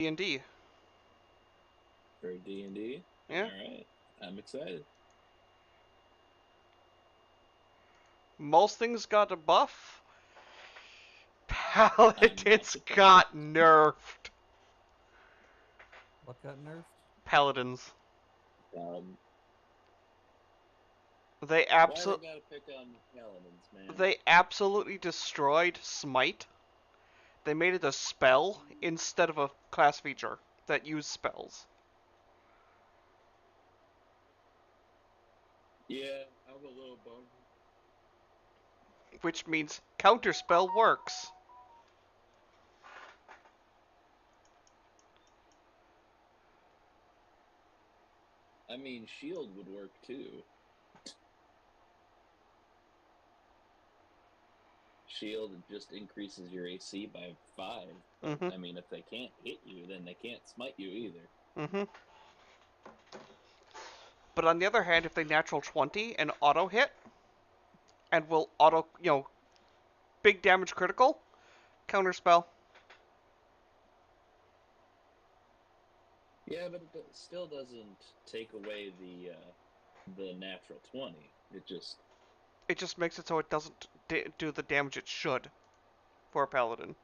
D&D. For D&D? Yeah. Alright. I'm excited. Most things got a buff. I'm not Paladins surprised. got nerfed. What got nerfed? Paladins. Um, They why they absolutely gotta pick on paladins, man? they absolutely destroyed Smite. They made it a spell instead of a class feature that used spells, Yeah, I'm a little bummed. which means counterspell works. I mean, shield would work too. Shield just increases your AC by 5. But, Mhm. I mean, if they can't hit you, then they can't smite you either. Mhm. But on the other hand, if they natural 20 and auto hit and will auto, big damage critical, counterspell. Yeah, but it still doesn't take away the natural 20. It just It just makes it so it doesn't do the damage it should for a paladin.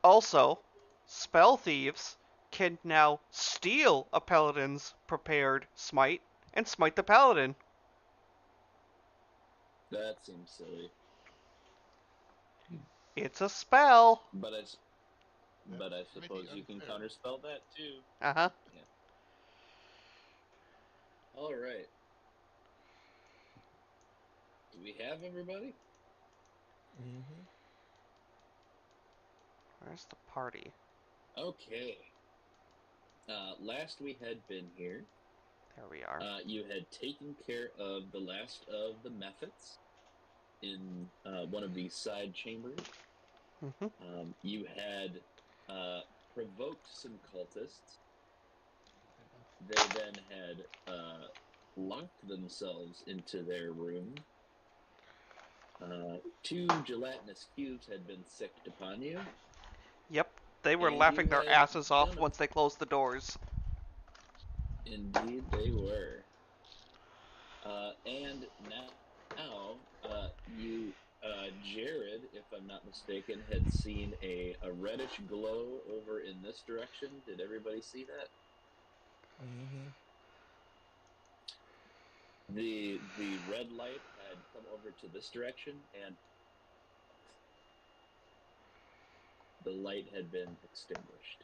Also, spell thieves can now steal a paladin's prepared smite and smite the paladin. that seems silly. It's a spell. But I That's but I pretty suppose you can unfair. counterspell that too. Uh huh. Yeah. All right. Do we have everybody? Mm-hmm. Where's the party? Okay. Last we had been here, There we are. you had taken care of the last of the methods in one of these side chambers. Mm-hmm. You had provoked some cultists. They then had locked themselves into their room. Two gelatinous cubes had been sicked upon you, Yep. They were and laughing you their had asses off done once they closed the doors. indeed they were. And now you, Jared, if I'm not mistaken, had seen a reddish glow over in this direction. Did everybody see that? Mm-hmm. The red light had come over to this direction, and the light had been extinguished.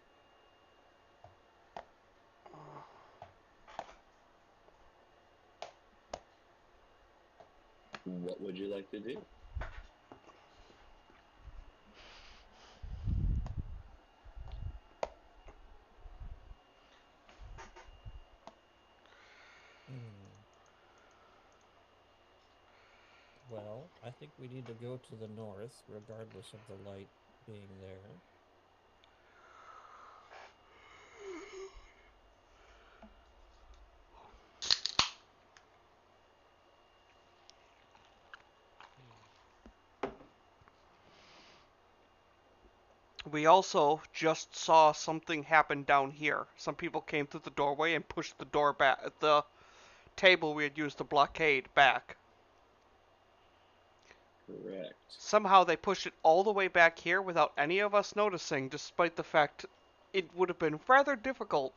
What would you like to do? Mm. Well, I think we need to go to the north, regardless of the light being there. We also just saw something happen down here. Some people came through the doorway and pushed the door back, the table we had used to blockade back. Correct. Somehow they pushed it all the way back here without any of us noticing, despite the fact it would have been rather difficult.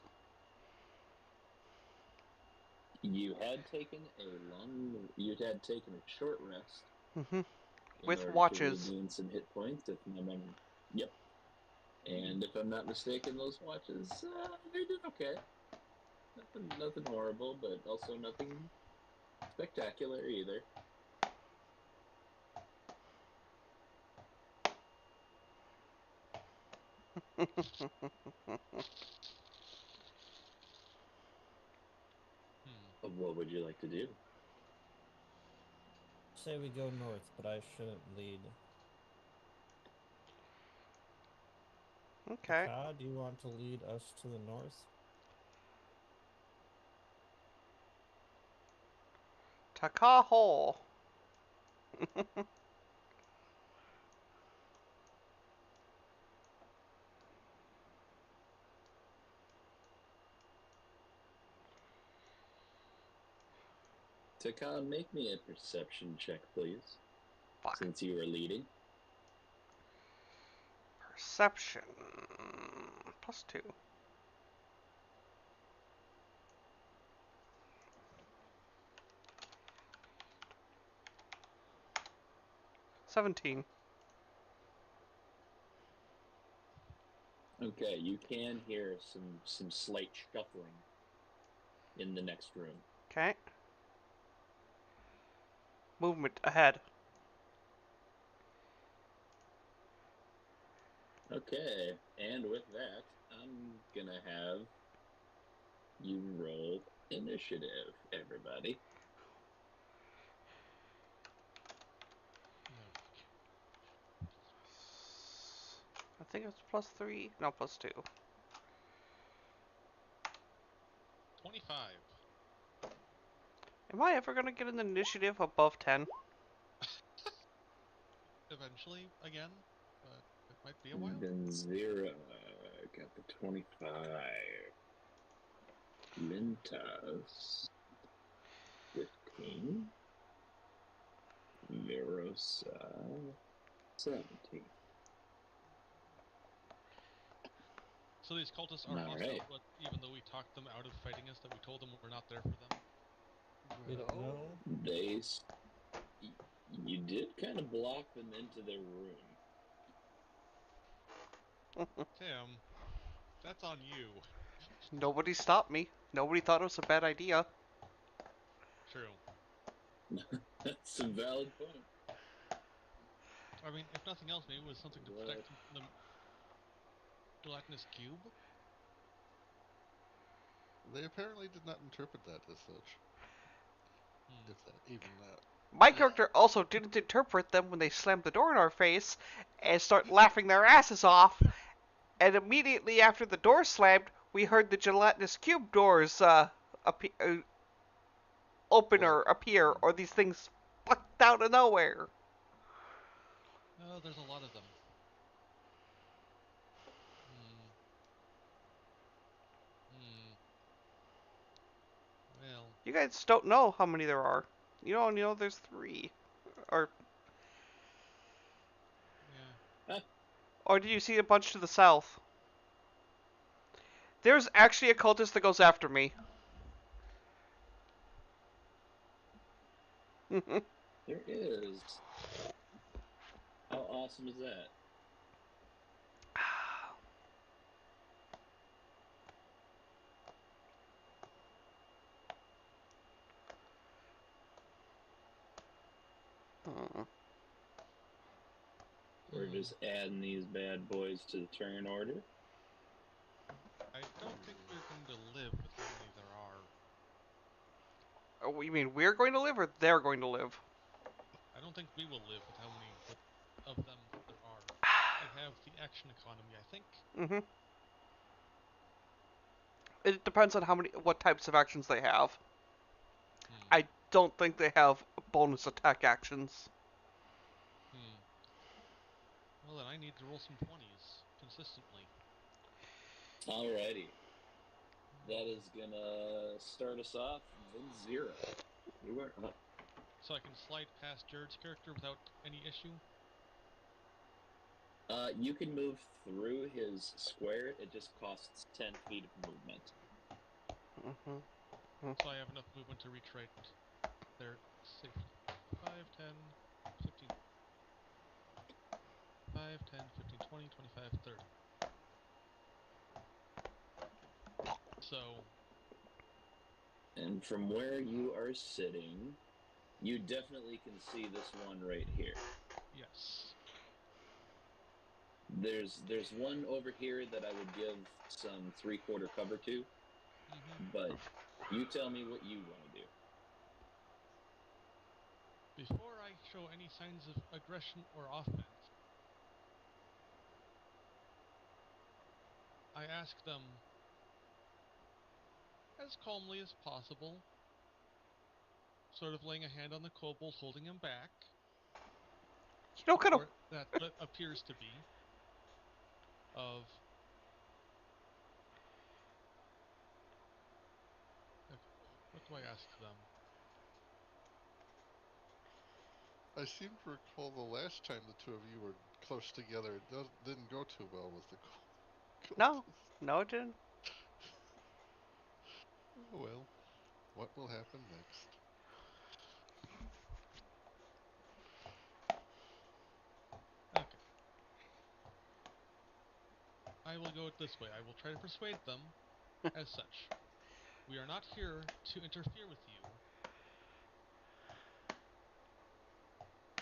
You had taken a short rest Hmm. in With order to watches. regain some hit points. If my memory, yep. And if I'm not mistaken, those watches they did okay. Nothing horrible, but also nothing spectacular either. What would you like to do? Say we go north, but I shouldn't lead. Okay. Taka, do you want to lead us to the north? Takaho. Taka, make me a perception check, please. Fuck. Since you were leading. Perception. +2. $17. Okay, you can hear some slight shuffling in the next room. Okay. Movement ahead. Okay, and with that, I'm gonna have you roll initiative, everybody. I think it's +3. No, +2. 25. Am I ever gonna get an initiative above 10? Eventually, again, but it might be a while. Then 0 got the 25. Lintas 15. Mirosa 17. So these cultists are All hostile, right. but even though we talked them out of fighting us, that we told them we're not there for them. We don't know. You did kind of block them into their room. Tim, that's on you. Nobody stopped me. Nobody thought it was a bad idea. True. That's a valid point. I mean, if nothing else, maybe it was something to protect them from the gelatinous cube. They apparently did not interpret that as such. If that, even that. My character also didn't interpret them when they slammed the door in our face and start laughing their asses off. And immediately after the door slammed, we heard the gelatinous cube doors open or appear, or these things plucked out of nowhere. Oh, there's a lot of them. Well. You guys don't know how many there are. You only know there's 3. Yeah. Or did you see a bunch to the south? There's actually a cultist that goes after me. There is. How awesome is that? We're just adding these bad boys to the turn order. I don't think we're going to live with how many there are. Oh, you mean we're going to live, or they're going to live? I don't think we will live with how many of them there are. They have the action economy, I think. Mm-hmm. It depends on what types of actions they have. I don't think they have bonus attack actions. Well, then I need to roll some 20s consistently. Alrighty. That is gonna start us off. Then 0. You are up. So I can slide past Jared's character without any issue? You can move through his square. It just costs 10 feet of movement. So I have enough movement to reach right there safely. 5, 10, 15. 5, 10, 15, 20, 25, 30. So... And from where you are sitting, you definitely can see this one right here. Yes. There's one over here that I would give some 3/4 cover to, but you tell me what you want to do. Before I show any signs of aggression or offense, I ask them as calmly as possible, sort of laying a hand on the kobold, holding him back. You know, kind of. Or that appears to be. Of... Okay, what do I ask them? I seem to recall the last time the two of you were close together, it didn't go too well with the No, cultists. no, it didn't. Oh well, what will happen next? Okay. I will go it this way. I will try to persuade them as such. We are not here to interfere with you.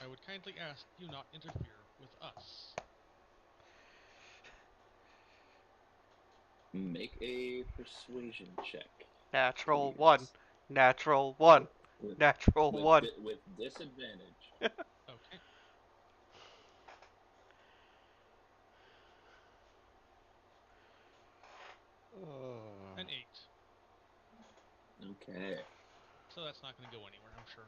I would kindly ask you not interfere with us. Make a persuasion check, Natural please. 1. Natural 1. With, Natural 1. with disadvantage. Okay. An 8. Okay. So that's not going to go anywhere, I'm sure.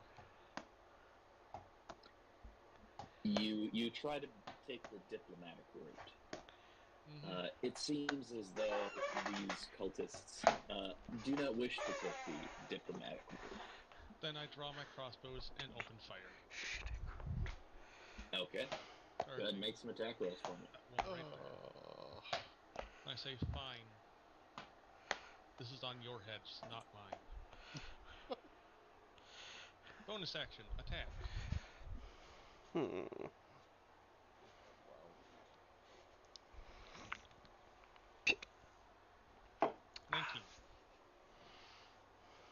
You try to take the diplomatic route. Mm-hmm. It seems as though these cultists do not wish to take the diplomatic route. Then I draw my crossbows and open fire. Okay. Or Go ahead and make some attack rolls for me. that one right there. And I say, fine. This is on your heads, not mine. Bonus action, attack. Hmm. 19.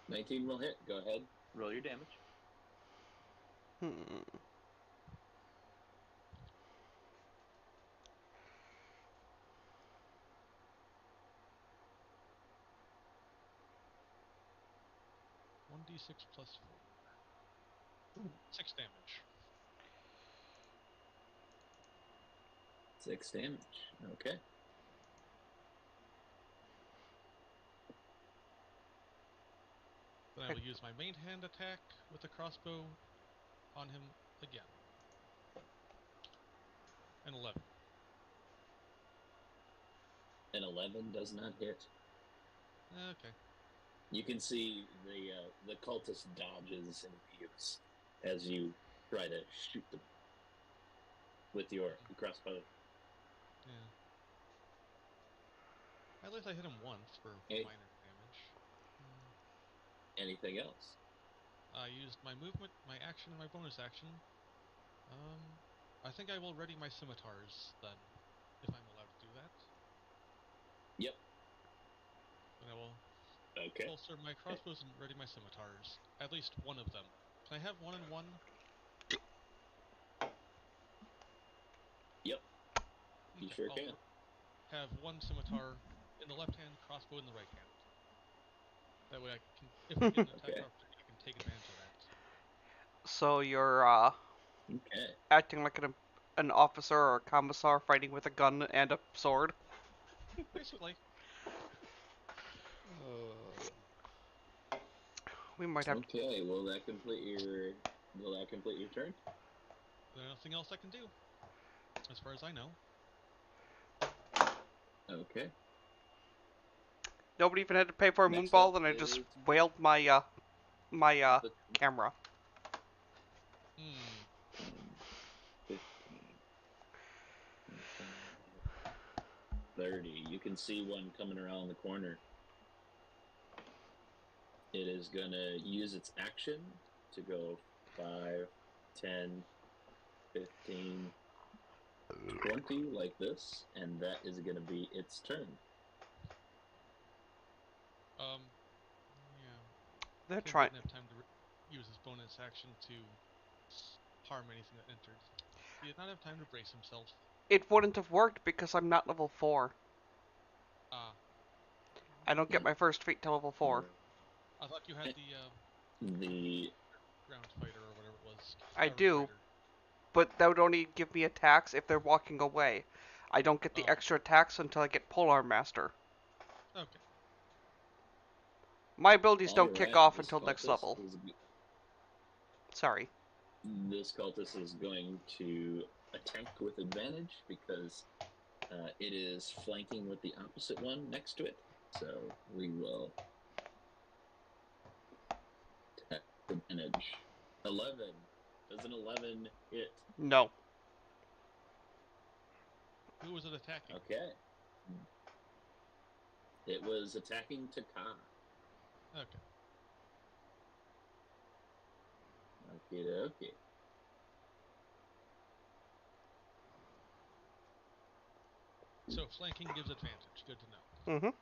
19 will hit. Go ahead. Roll your damage. Hmm. 1d6 plus 4. 6 damage. 6 damage. Okay. Then I will use my main hand attack with the crossbow on him again. An 11. An 11 does not hit. Okay. You can see the cultist dodges and weaves as you try to shoot them with your crossbow. Yeah. At least I hit him once for Hey. minor damage. Anything else? I used my movement, my action, and my bonus action. I think I will ready my scimitars then, if I'm allowed to do that. Yep. Then I will Okay. holster my crossbows and ready my scimitars. At least one of them. Can I have 1 and 1? Yep. You Okay, sure I'll can. have one scimitar in the left hand, crossbow in the right hand. That way I can, if I get an attack Okay. opportunity, I can take advantage of that. So you're Okay. acting like an officer or a commissar fighting with a gun and a sword. Basically. We might have to. Okay. Will that complete your turn? There's nothing else I can do, as far as I know. Okay. Nobody even had to pay for a Next moonball, up and I just is whaled my the camera. 10, 15, 25, 30. You can see one coming around the corner. It is going to use its action to go 5, 10, 15, 20 like this, and that is going to be its turn. Yeah. They're Kid trying. didn't have time to use his bonus action to harm anything that entered. He did not have time to brace himself. It wouldn't have worked because I'm not level 4. Ah. I don't get my first feat till level 4. I thought you had The ground fighter or whatever it was. I Cavalry do, fighter. but that would only give me attacks if they're walking away. I don't get the Oh. extra attacks until I get Polearm Master. Okay. My abilities don't kick off this until next cultist level. is Sorry. This cultist is going to attack with advantage because it is flanking with the opposite one next to it. So we will attack with advantage. 11. Does an 11 hit? No. Who was it attacking? Okay. It was attacking Taka. Okay. Okay. So flanking gives advantage. Good to know. Mm-hmm.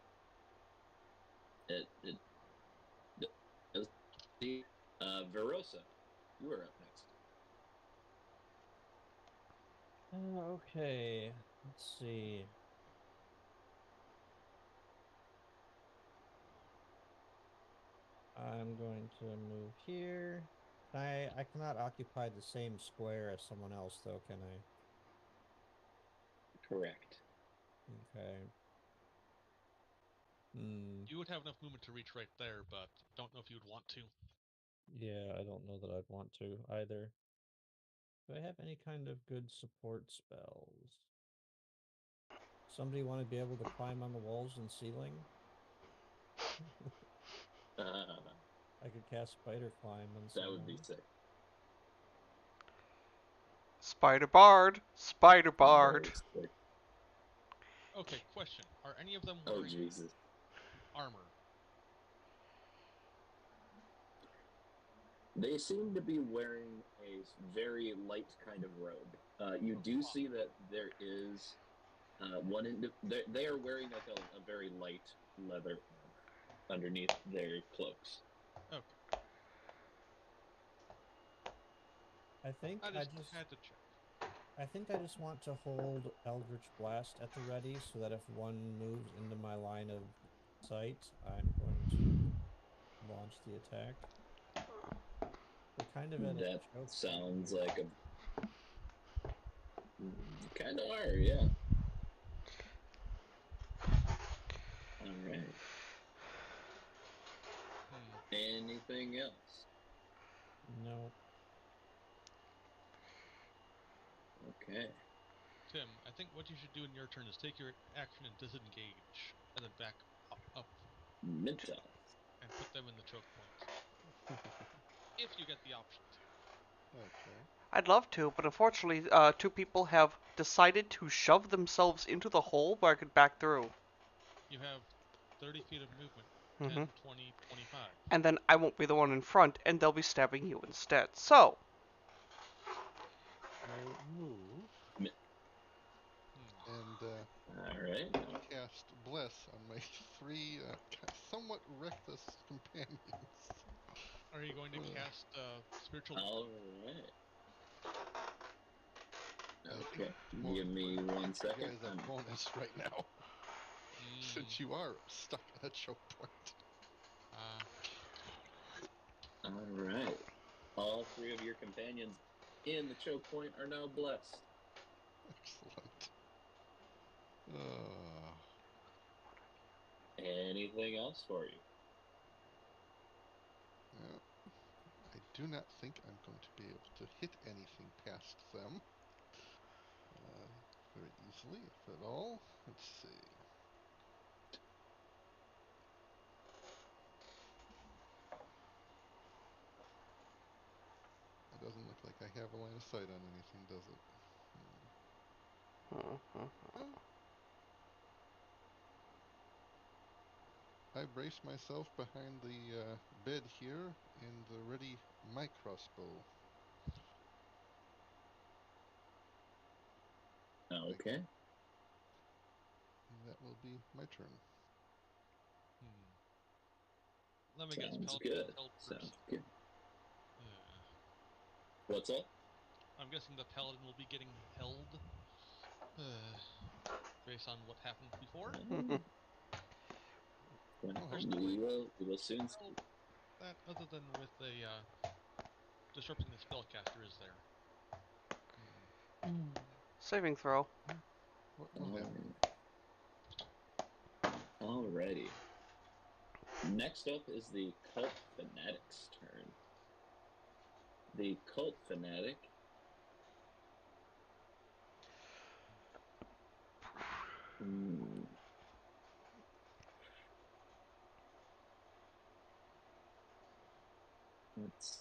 Verosa, you are up next. Okay, let's see. I'm going to move here. I cannot occupy the same square as someone else, though, can I? Correct. Okay. Hmm. You would have enough movement to reach right there, but don't know if you'd want to. Yeah, I don't know that I'd want to either. Do I have any kind of good support spells? Somebody want to be able to climb on the walls and ceiling? I could cast Spider Climb on That someone. would be sick. Spider Bard. Spider Bard. Very sick. Okay, question. Are any of them Oh, wearing Jesus. armor? They seem to be wearing a very light kind of robe. You do see that there is they are wearing like a very light leather armor underneath their cloaks. Okay. I think I just had to check. I think I just want to hold Eldritch Blast at the ready so that if one moves into my line of sight, I'm going to launch the attack. We're kind of at a That choke sounds point like a kind of are, yeah. All right. Anything else? No. Okay. Tim, I think what you should do in your turn is take your action and disengage, and then back up Mental. and put them in the choke point. If you get the option to. Okay. I'd love to, but unfortunately, two people have decided to shove themselves into the hole where I could back through. You have 30 feet of movement. Mm-hmm. 10, 20, 25. And then I won't be the one in front, and they'll be stabbing you instead. So, I'll move and All right. cast Bless on my three somewhat reckless companions. Are you going to cast spiritual? All right. I Okay. think Give me 1 you second. guys a bonus right now, since you are stuck at a choke point. All right. All three of your companions in the choke point are now blessed. Excellent. Anything else for you? I do not think I'm going to be able to hit anything past them very easily, if at all. Let's see. It doesn't look like I have a line of sight on anything, does it? Well, I brace myself behind the bed here and ready my crossbow. Okay. And that will be my turn. Let me guess. Sounds Paladin good. held Sounds person. good. What's up? I'm guessing the paladin will be getting held. Based on what happened before. We will soon see. That other than with the disrupting the spellcaster is there. saving throw. What will happen? Alrighty. Next up is the Cult Fanatic's turn. The Cult Fanatic let's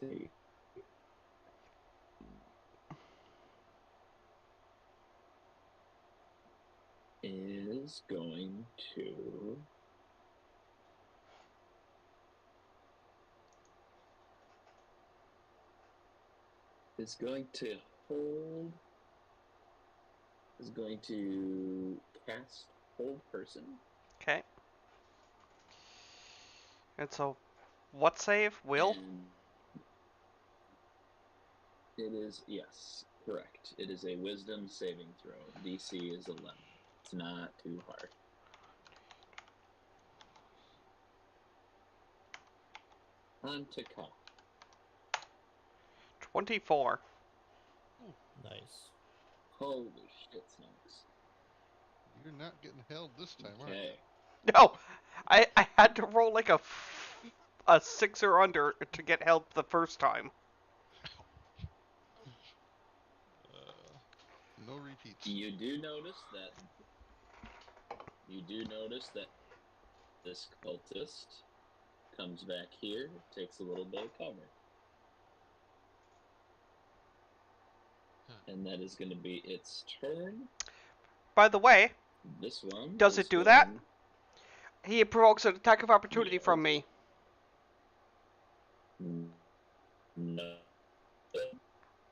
see. is going to hold. Is going to cast hold person. Okay. And so, what save? Will? And it is, yes, correct. It is a wisdom saving throw. DC is 11. It's not too hard. On Taka. 24. Nice. Holy shit, Snakes. You're not getting held this time, are you? Okay. No! I had to roll like a 6 or under to get help the first time. No repeats. You do notice that this cultist comes back here, takes a little bit of cover. And that is going to be its turn. By the way, This one. does it do that? He provokes an attack of opportunity from me. No.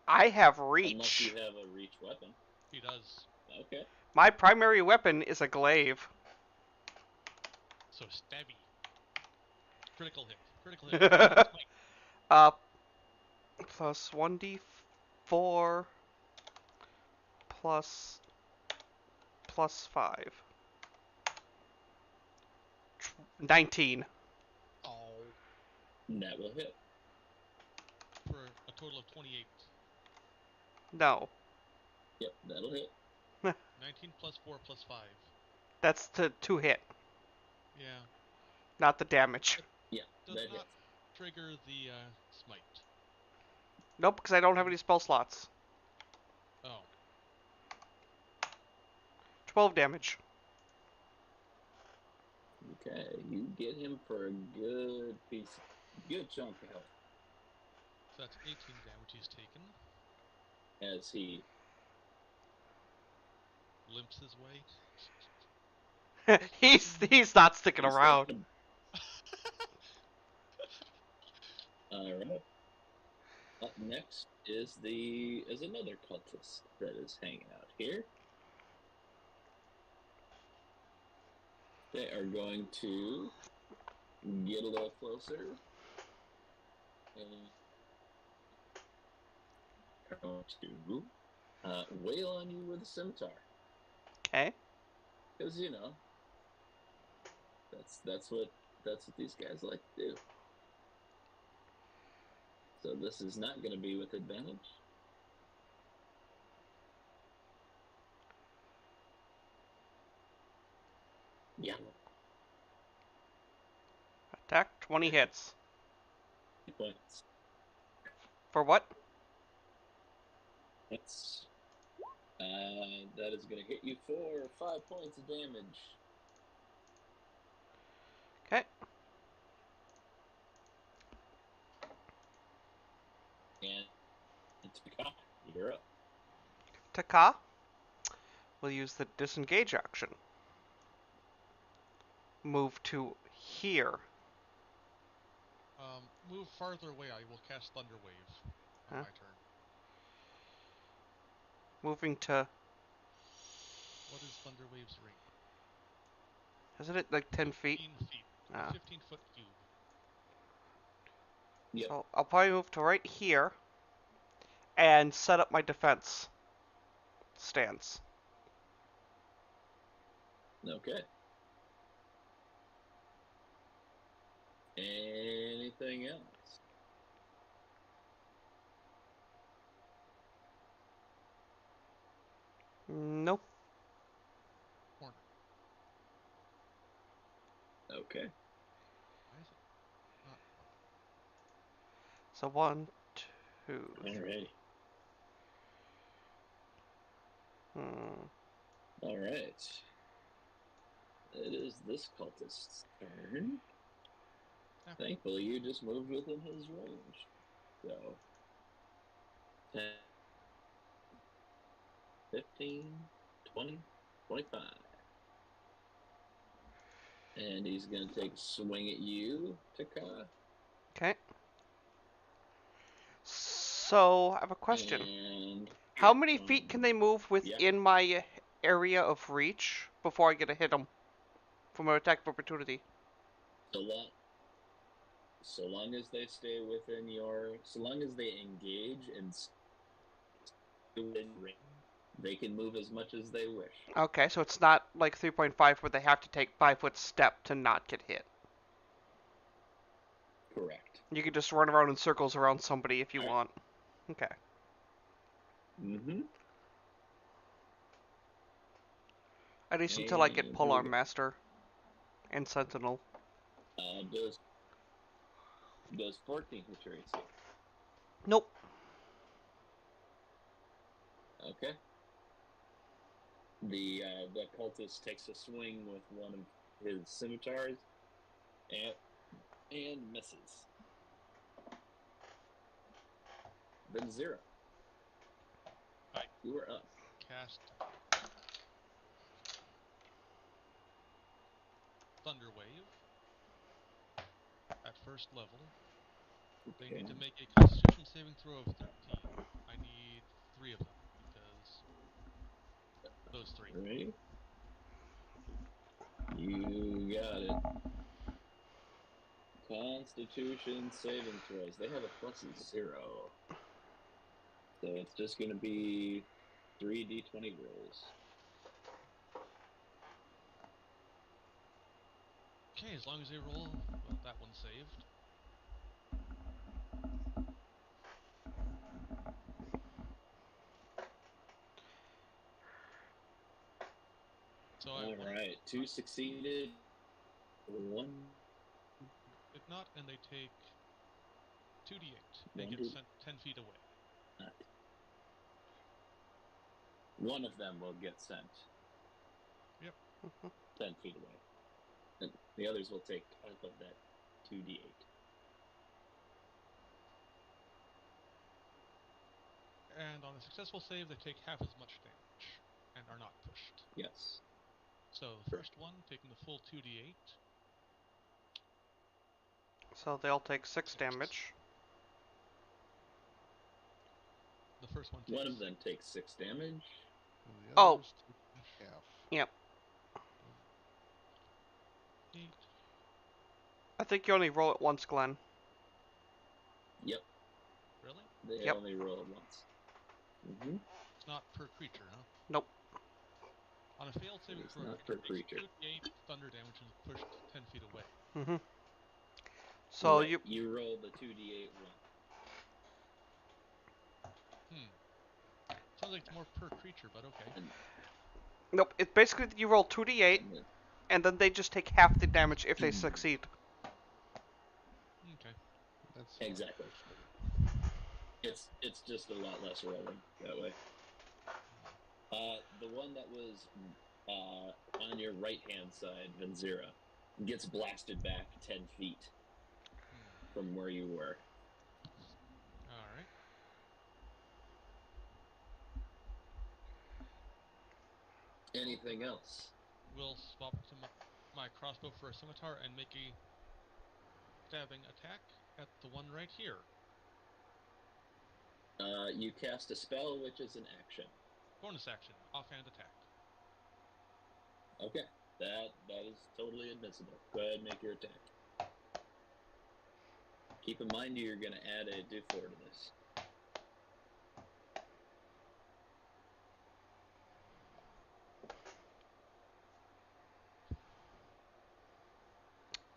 I have Unless reach. you have a reach weapon. He does. Okay. My primary weapon is a glaive. So stabby. Critical hit. Critical hit. Plus 1d4 plus 5. 19. Oh. That will hit. For a total of 28. No. Yep, that'll hit. 19 plus 4 plus 5. That's to hit, Yeah. not the damage. Yeah, Does that not hits. trigger the smite. Nope, because I don't have any spell slots. Oh. 12 damage. Okay, you get him for a good chunk of health. So that's 18 damage he's taken. As he Limps his way. he's not sticking around. Alright. Up next is another cultist that is hanging out here. They are going to get a little closer and are going to wail on you with a scimitar. Okay. Because that's what these guys like to do. So this is not going to be with advantage. Yeah. Attack, 20 hits. Points. For what? That's that is going to hit you for 5 points of damage. Okay. And it's Taka. You're up. Taka will use the disengage action. Move to here. Move farther away. I will cast Thunder Wave on my turn. Moving to... What is Thunder Wave's ring? Isn't it like 10 feet? 15 feet. Ah. 15-foot cube. Yep. So I'll probably move to right here and set up my defense stance. Okay. Anything else? Nope. Corner. Okay. Why is it not? So 1, 2, 3. Alrighty. Alright. It is this cultist's turn. Yeah. Thankfully, you just moved within his range. So, 10, 15, 20, 25. And he's going to take a swing at you, Taka. Okay. So, I have a question. And How many feet can they move yeah. within my area of reach before I get to hit them from an attack of opportunity? So long as they stay within your, so long as they engage and within range, they can move as much as they wish. Okay, so it's not like 3.5 where they have to take 5-foot step to not get hit. Correct. You can just run around in circles around somebody if you All right. want. Okay. Mm-hmm. At least until I get And Polearm Master and Sentinel. Does 14 hit your AC? Nope. Okay. The cultist takes a swing with one of his scimitars and misses. Then 0. Right. You are up. Cast Thunder Wave at first level. They need to make a Constitution saving throw of 13. I need 3 of them because those 3. Ready? You got it. Constitution saving throws. They have a plus 0. So it's just going to be 3d20 rolls. Okay, as long as they roll, well, that one's saved. So All right. 2 succeeded. 1 did not, and they take 2d8 and get sent 10 feet away. not. One of them will get sent. Yep. 10 feet away. And the others will take half of that 2d8. And on a successful save, they take half as much damage and are not pushed. Yes. So the first one, taking the full 2d8. So they'll take 6 damage. The first one takes One of them takes 6 damage. And the others take half. Yep. 8. I think you only roll it once, Glenn. Yep. Really? They Yep. only roll once. Mm-hmm. It's not per creature, huh? Nope. On a failed saving It's throw, not per creature. 2d8 thunder damage and is pushed 10 feet away. Mm-hmm. So right. You roll the 2d8 once. Sounds like it's more per creature, but okay. Nope. It's basically you roll 2d8, and then they just take half the damage if they succeed. Okay. That's fine. Exactly. It's just a lot less rolling that way. The one that was on your right-hand side, Vanzira, gets blasted back 10 feet from where you were. Alright. Anything else? We'll swap to my crossbow for a scimitar and make a stabbing attack at the one right here. You cast a spell, which is an action. Bonus action, offhand attack. Okay, that is totally admissible. Go ahead and make your attack. Keep in mind you're going to add a d4 to this.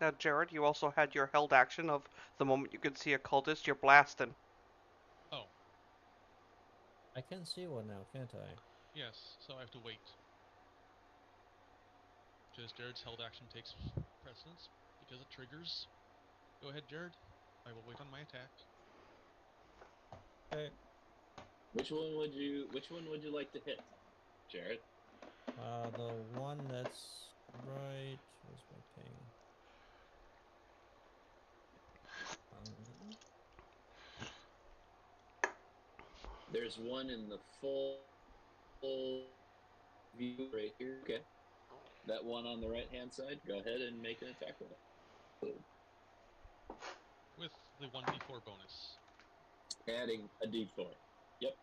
Now, Jared, you also had your held action of the moment you can see a cultist, you're blasting. Oh. I can see one now, can't I? Yes, so I have to wait. Because Jared's held action takes precedence because it triggers. Go ahead, Jared. I will wait on my attack. Okay. Which one would you like to hit, Jared? The one that's right. Where's my ping? There's one in the full view right here. Okay. That one on the right-hand side, go ahead and make an attack roll. With the 1d4 bonus. Adding a d4. Yep.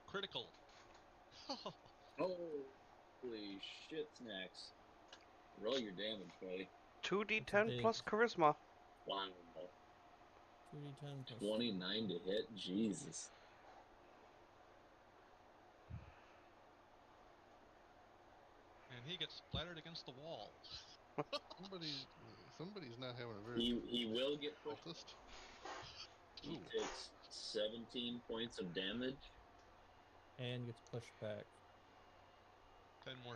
Critical. Holy shit snacks. Roll your damage, buddy. 2d10 big- plus charisma. Wow. 2d10 plus 29 to hit? Jesus. And he gets splattered against the wall. Somebody's not having a very He will get pushed. cultist. He Ooh. takes 17 points of damage. and gets pushed back. 10 more.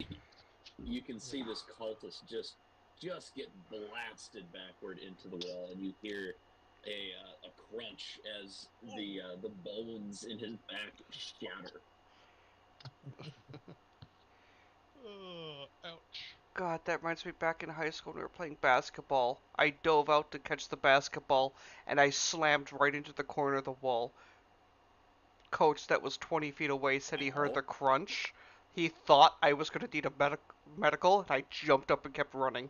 You can see this cultist just get blasted backward into the wall, and you hear a crunch as the bones in his back shatter. Ouch. God, that reminds me back in high school when we were playing basketball. I dove out to catch the basketball, and I slammed right into the corner of the wall. Coach that was 20 feet away said he heard the crunch. He thought I was going to need a medical, and I jumped up and kept running.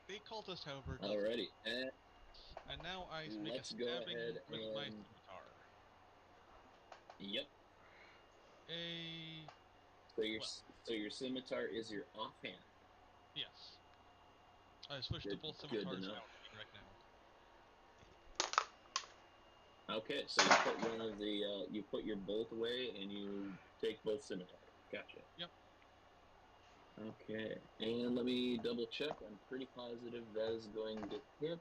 The cultist, however, does. Alrighty, And now I make a let's go stabbing ahead with my and scimitar. yep. A So your scimitar is your offhand. yes. I switched to Good- both good to scimitars know. out right now. Okay, so you put one of the you put your bolt away and you take both scimitars. Gotcha. Yep. Okay, and let me double check. I'm pretty positive that is going to hit.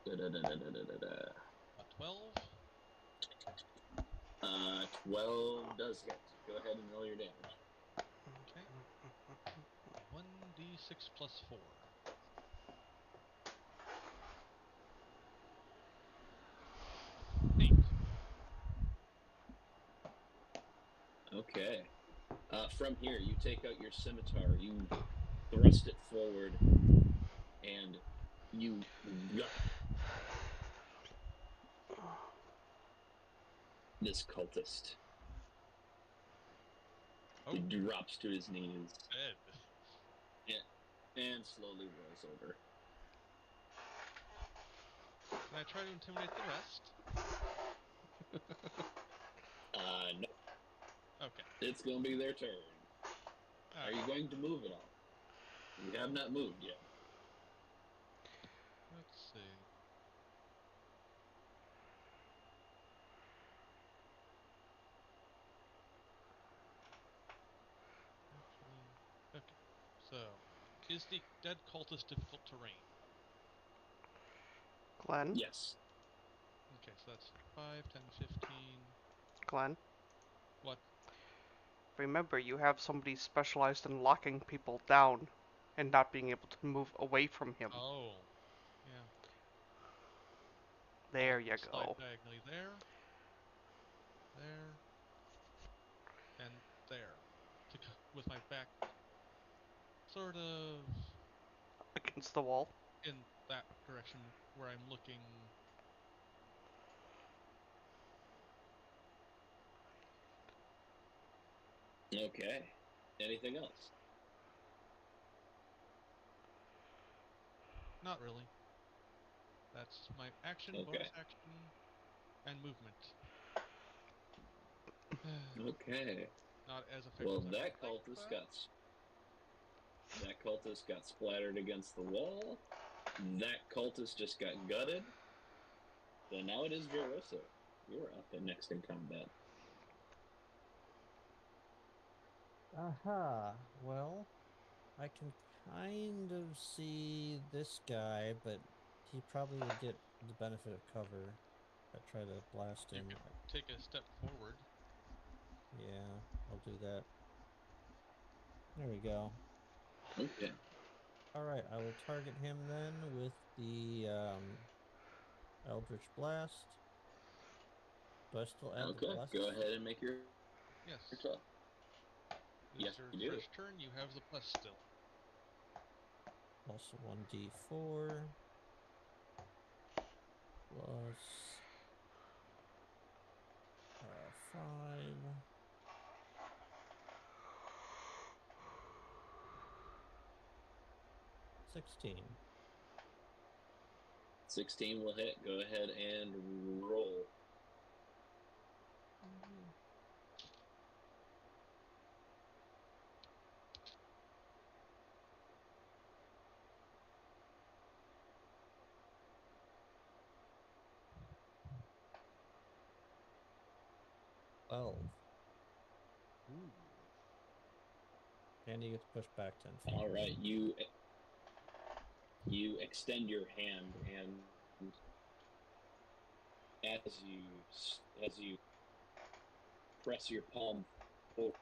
Da-da-da-da-da-da-da. 12. 12 does hit. Go ahead and roll your damage. Okay. 1d6 plus 4. 8. Okay. From here, you take out your scimitar, you thrust it forward, and you gut this cultist. Oh, He drops to his knees dead. and slowly rolls over. Can I try to intimidate the rest? No. Okay. It's going to be their turn. Are Alright. you going to move at all? You have not moved yet. Let's see. Actually, okay. So, is the dead cultist difficult terrain? Glenn? Yes. Okay, so that's 5, 10, 15. Glenn? What? Remember, you have somebody specialized in locking people down and not being able to move away from him. Oh. Yeah. There I'll you slide go. diagonally there. There. And there. With my back sort of Against the wall. in that direction where I'm looking. Okay. Anything else? Not really. That's my action, Okay. bonus action, and movement. Okay. Not as effective. Well, as I would that like, cultist got splattered against the wall. That cultist just got gutted. So now it is Verosa. You're up and next in combat. Aha. Well, I can kind of see this guy, but he probably would get the benefit of cover if I try to blast You him. could take a step forward. Yeah, I'll do that. There we go. Okay. Alright, I will target him then with the Eldritch Blast. Do I still add the Okay. blast? Go ahead and make your Yes. attack. This Yes, is your you do. first turn. You have the plus still. Also 1d4 plus 5. 16. 16 will hit. Go ahead and roll. Twelve. Ooh. And he gets pushed back 10 feet. All right, you extend your hand, and as you press your palm forward,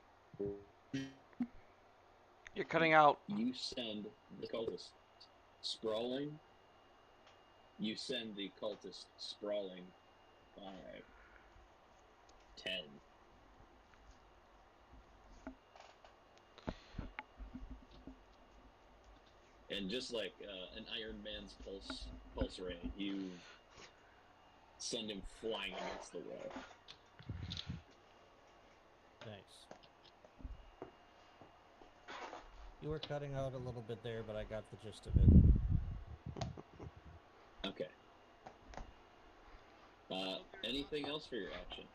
You're cutting out. you send the cultist sprawling. You send the cultist sprawling 5, 10. And just like an Iron Man's pulse ray, you send him flying against the wall. Nice. You were cutting out a little bit there, but I got the gist of it. Okay. Anything else for your action?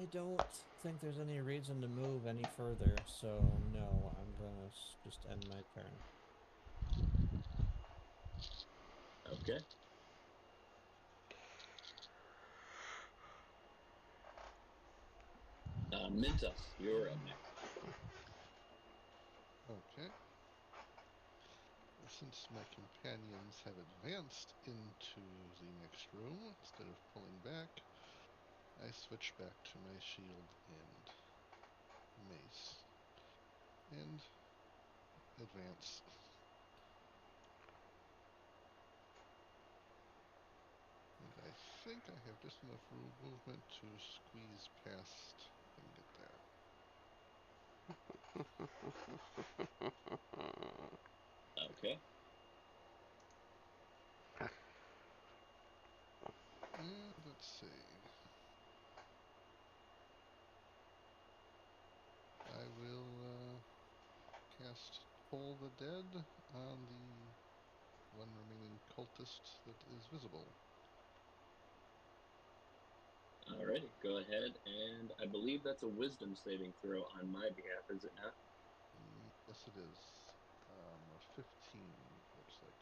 I don't think there's any reason to move any further, so no, I'm gonna just end my turn. Okay. Mintus, you're up next. Okay. Since my companions have advanced into the next room, instead of pulling back, I switch back to my shield and mace. And advance. And I think I have just enough movement to squeeze past and get there. Okay. And let's see. I will cast Toll the Dead on the one remaining cultist that is visible. Alrighty, go ahead, and I believe that's a wisdom saving throw on my behalf, is it not? Yes, it is. A 15, looks like.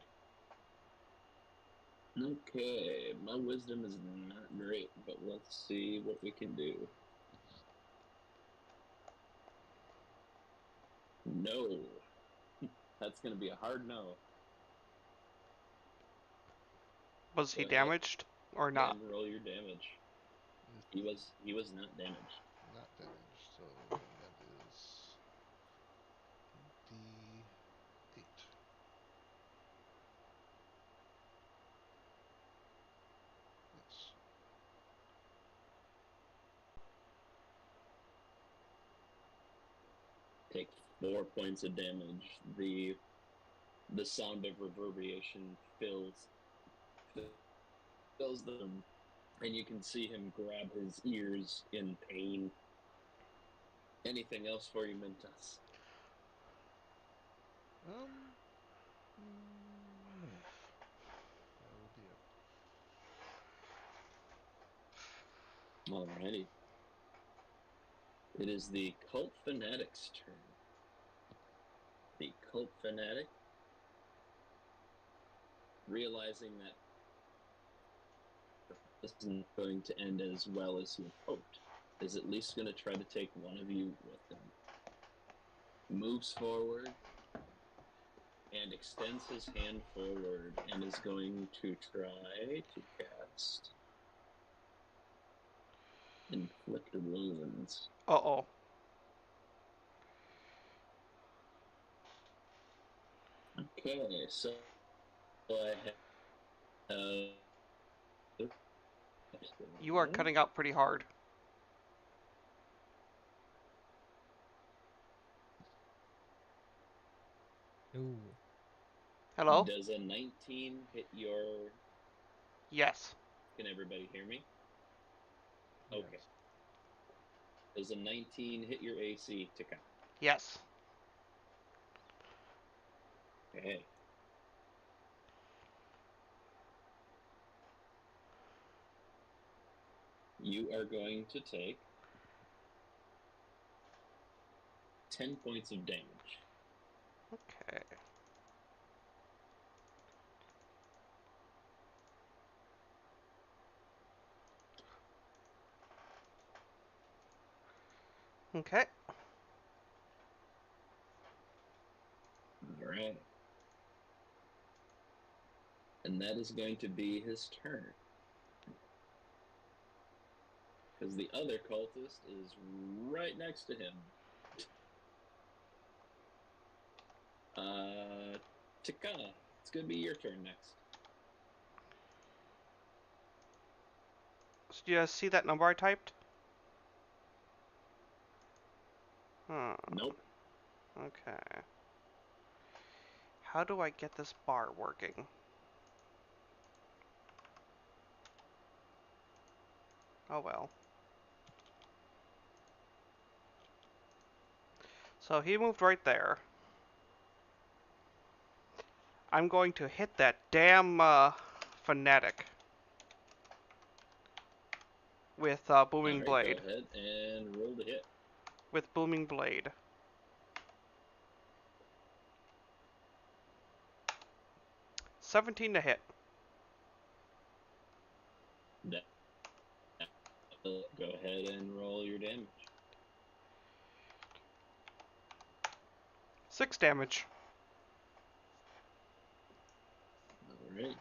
Okay, my wisdom is not great, but let's see what we can do. No. That's going to be a hard no. Was he Go ahead. damaged or Go ahead not? and roll your damage. He was not damaged. Not damaged, so that is D8. Yes. Take 4 points of damage. The sound of reverberation fills them, and you can see him grab his ears in pain. Anything else for you, Mentas? No. That will be it. Alrighty. It is the Cult Fanatic's turn. The Cult Fanatic, realizing that this isn't going to end as well as he had hoped, is at least going to try to take one of you with him. Moves forward and extends his hand forward and is going to try to cast Inflict Wounds. Uh-oh. Okay, so I You are cutting out pretty hard. Ooh. Hello? Does a 19 hit your... Yes. Can everybody hear me? Yes. Okay. Does a 19 hit your AC, Taka? Yes. Okay. You are going to take 10 points of damage. Okay. Okay. All right. And that is going to be his turn. Because the other cultist is right next to him. Taka, it's going to be your turn next. So do you guys see that number I typed? Nope. Okay. How do I get this bar working? Oh well. So he moved right there. I'm going to hit that damn fanatic with booming All right, blade. go ahead and roll the hit. With booming blade. $17 to hit. Go ahead and roll your damage. 6 damage. All right.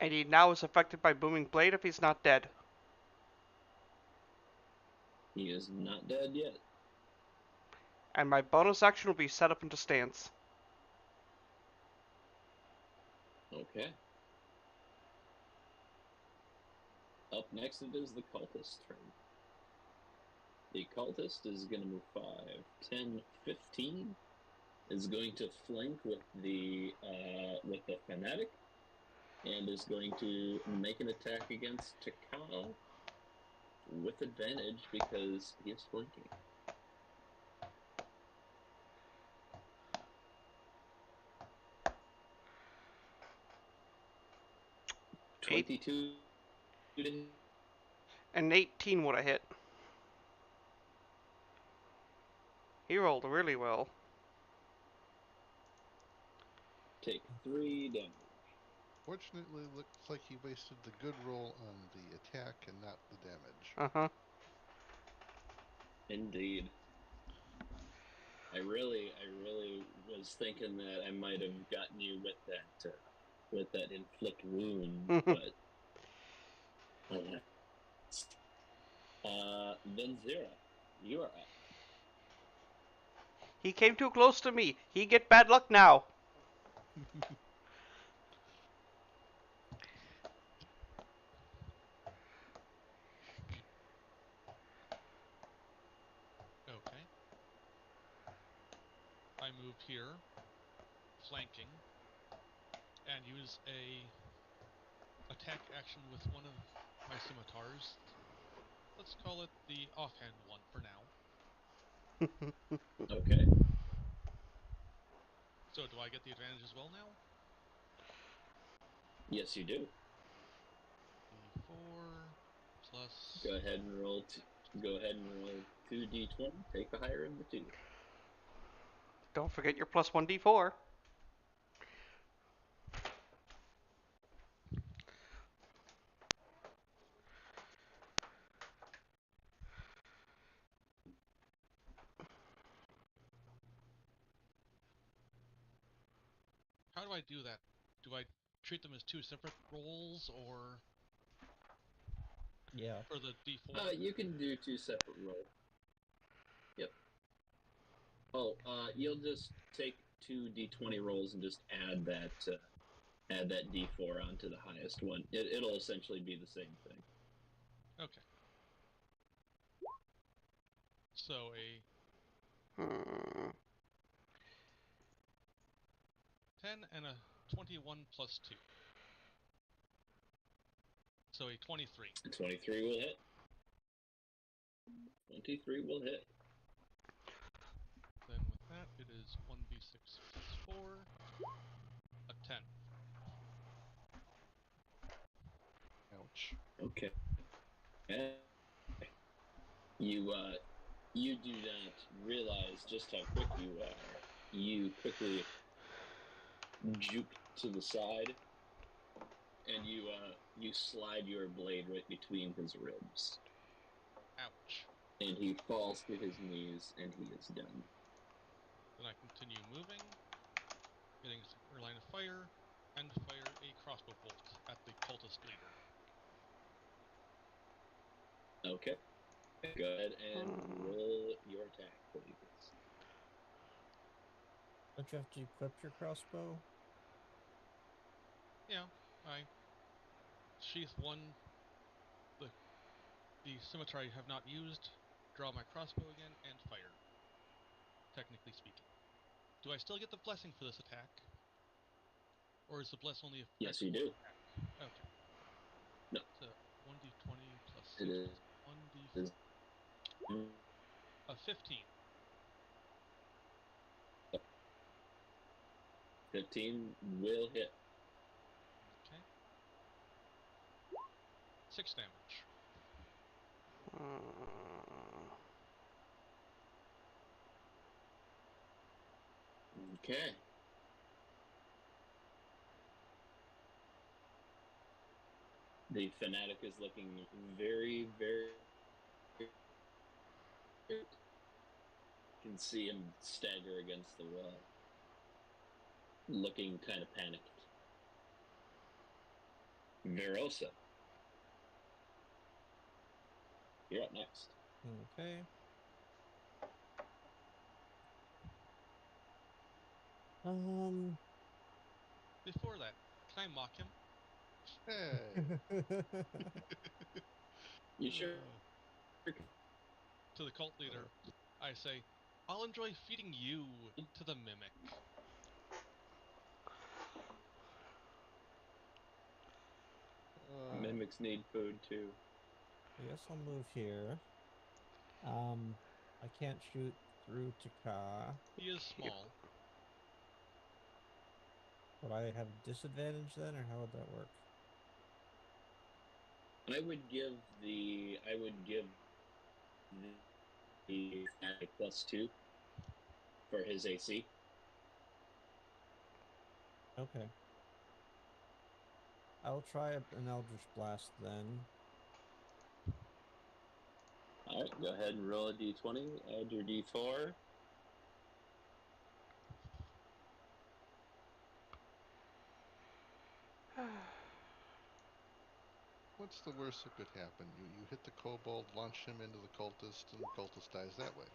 And he now is affected by booming blade if he's not dead. He is not dead yet. And my bonus action will be set up into stance. Okay. Up next it is the cultist's turn. The cultist is going to move 5, 10, 15. Is going to flank with the fanatic, and is going to make an attack against Taka with advantage because he is flanking. Eight, 22 to and 18 would have hit. He rolled really well. take 3 damage. Fortunately, looks like he wasted the good roll on the attack and not the damage. Uh-huh. Indeed. I really was thinking that I might have gotten you with that inflict wound, but then Zira, you are up. He came too close to me. He get bad luck now. Okay. I move here, flanking, and use a attack action with one of my scimitars. Let's call it the offhand one for now. Okay. So do I get the advantage as well now? Yes, you do. D4 plus. Go ahead and roll. Go ahead and roll 2d20. Take the higher of the two. Don't forget your plus 1d4. How do I do that? Do I treat them as two separate rolls, or Yeah. for the D4? You can do 2 separate rolls. Yep. Oh, you'll just take 2d20 rolls and just add that d4 onto the highest one. It'll essentially be the same thing. Okay. So a Hmm. 10 and a 21 plus 2. So a 23. 23 will hit. 23 will hit. Then with that, it is 1d6 plus 4, a 10. Ouch. Okay. You do not realize just how quick you are. You quickly juke to the side, and you slide your blade right between his ribs, Ouch. and he falls to his knees, and he is done. Then I continue moving, getting a secure line of fire, and fire a crossbow bolt at the cultist leader. Okay. Go ahead and roll your attack, please. Don't you have to equip your crossbow? Yeah, I sheath one, the scimitar I have not used, draw my crossbow again, and fire. Technically speaking. Do I still get the blessing for this attack? Or is the bless only effective? Yes, you do. Attack? Okay. No. So 1d20 plus 6 It is. plus 1d4. A 15. 15 will hit. Okay. 6 damage. Okay. The fanatic is looking very, very. You can see him stagger against the wall, looking kind of panicked. Verosa, you're up next. Okay. Um. Before that, can I mock him? Hey. You sure? To the cult leader, I say, I'll enjoy feeding you to the mimic. Mimics need food too. I guess I'll move here. I can't shoot through Taka. He is small. Would I have disadvantage then, or how would that work? I would give the fanatic +2 for his AC. Okay. I'll try an Eldritch Blast then. All right, go ahead and roll a d20. Add your d4. What's the worst that could happen? You hit the kobold, launch him into the cultist, and the cultist dies that way.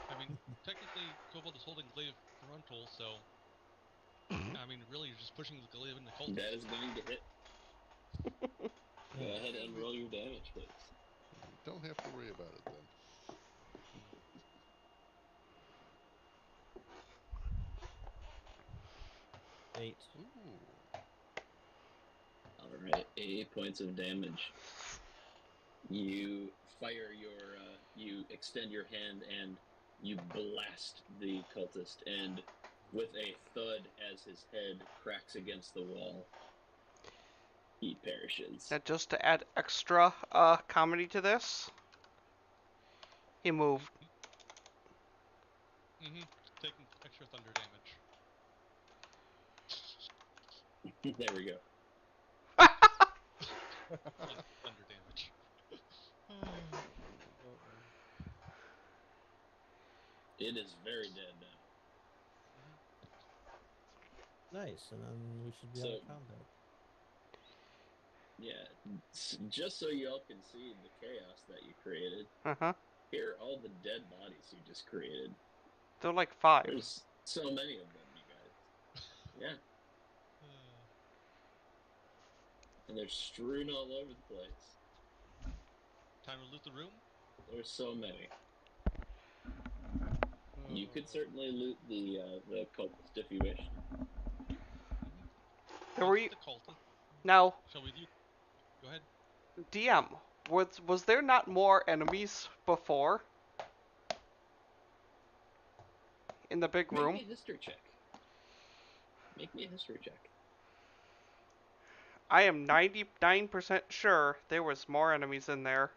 I mean, technically, Kobold is holding glaive frontal, so I mean, really, you're just pushing the glaive in the cultist. That is going to hit. Go Yeah. ahead and roll your damage, please. You don't have to worry about it then. 8. Ooh. All right, 8 points of damage. You fire you extend your hand and you blast the cultist, and with a thud as his head cracks against the wall, he perishes. Now, just to add extra comedy to this, he moved. Taking extra thunder damage. There we go. Thunder damage. It is very dead now. Nice, and then we should be out of combat. Yeah, just so y'all can see the chaos that you created. Here are all the dead bodies you just created. They're like 5. There's so many of them, you guys. Yeah. And they're strewn all over the place. Time to loot the room. There's so many. You could certainly loot the cultist if you wish. There I'll were get you the cultist. now, Shall we loot? Go ahead. DM. Was there not more enemies before in the big Make room? me a history check. Make me a history check. I am 99% sure there was more enemies in there.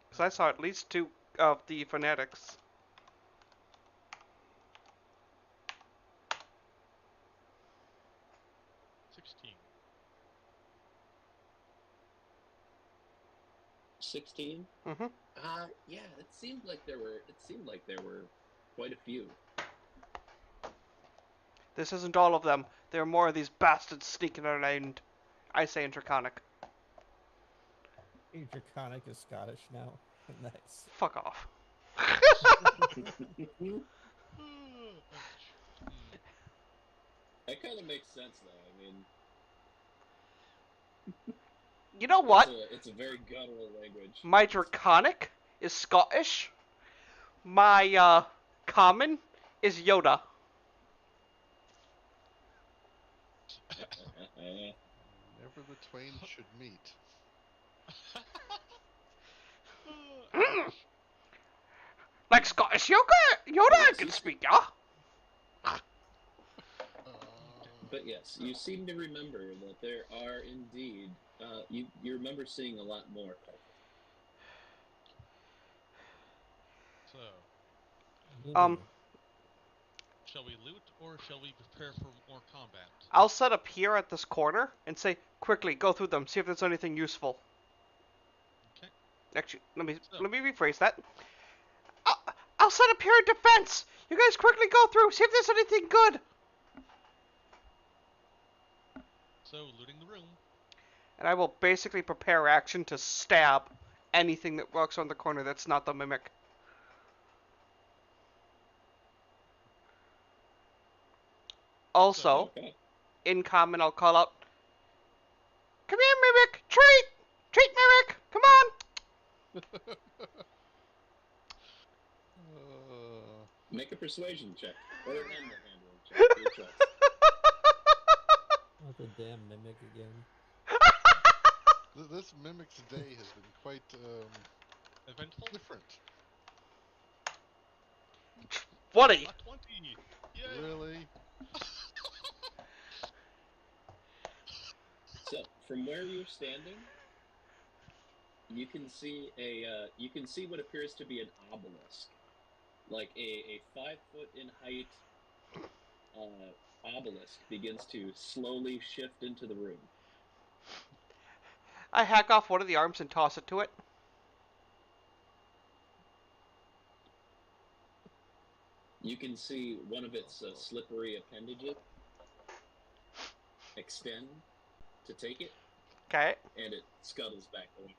Because I saw at least 2 of the fanatics. 16. 16. Mm-hmm. Yeah. It seemed like there were quite a few. This isn't all of them. There are more of these bastards sneaking around. I say in Draconic. Hey, Draconic is Scottish now. Nice. Fuck off. That kind of makes sense, though. I mean, You know what? It's a very guttural language. My Draconic is Scottish. My common is Yoda. Never the twain should meet. Like Scottish Yoda I can speak, yeah? But yes, you seem to remember that there are indeed. You remember seeing a lot more cultists. So, Looting. shall we loot or shall we prepare for more combat? I'll set up here at this corner and say, quickly, go through them, see if there's anything useful. Okay. Actually, let me So- rephrase that. I'll set up here in defense. You guys quickly go through, see if there's anything good. So, looting the room. And I will basically prepare action to stab anything that walks around the corner that's not the mimic. Also, Okay. in common, I'll call out, come here, mimic, treat! Treat, mimic, come on! Make a persuasion check or an animal handling check. Your choice. Not the damn mimic again. This mimic's day has been quite Eventful? different. 20! A 20! Yay! Really? So, from where you're standing, you can see what appears to be an obelisk, like a 5 foot in height obelisk begins to slowly shift into the room. I hack off one of the arms and toss it to it. You can see one of its slippery appendages extend to take it, Okay. and it scuttles back away.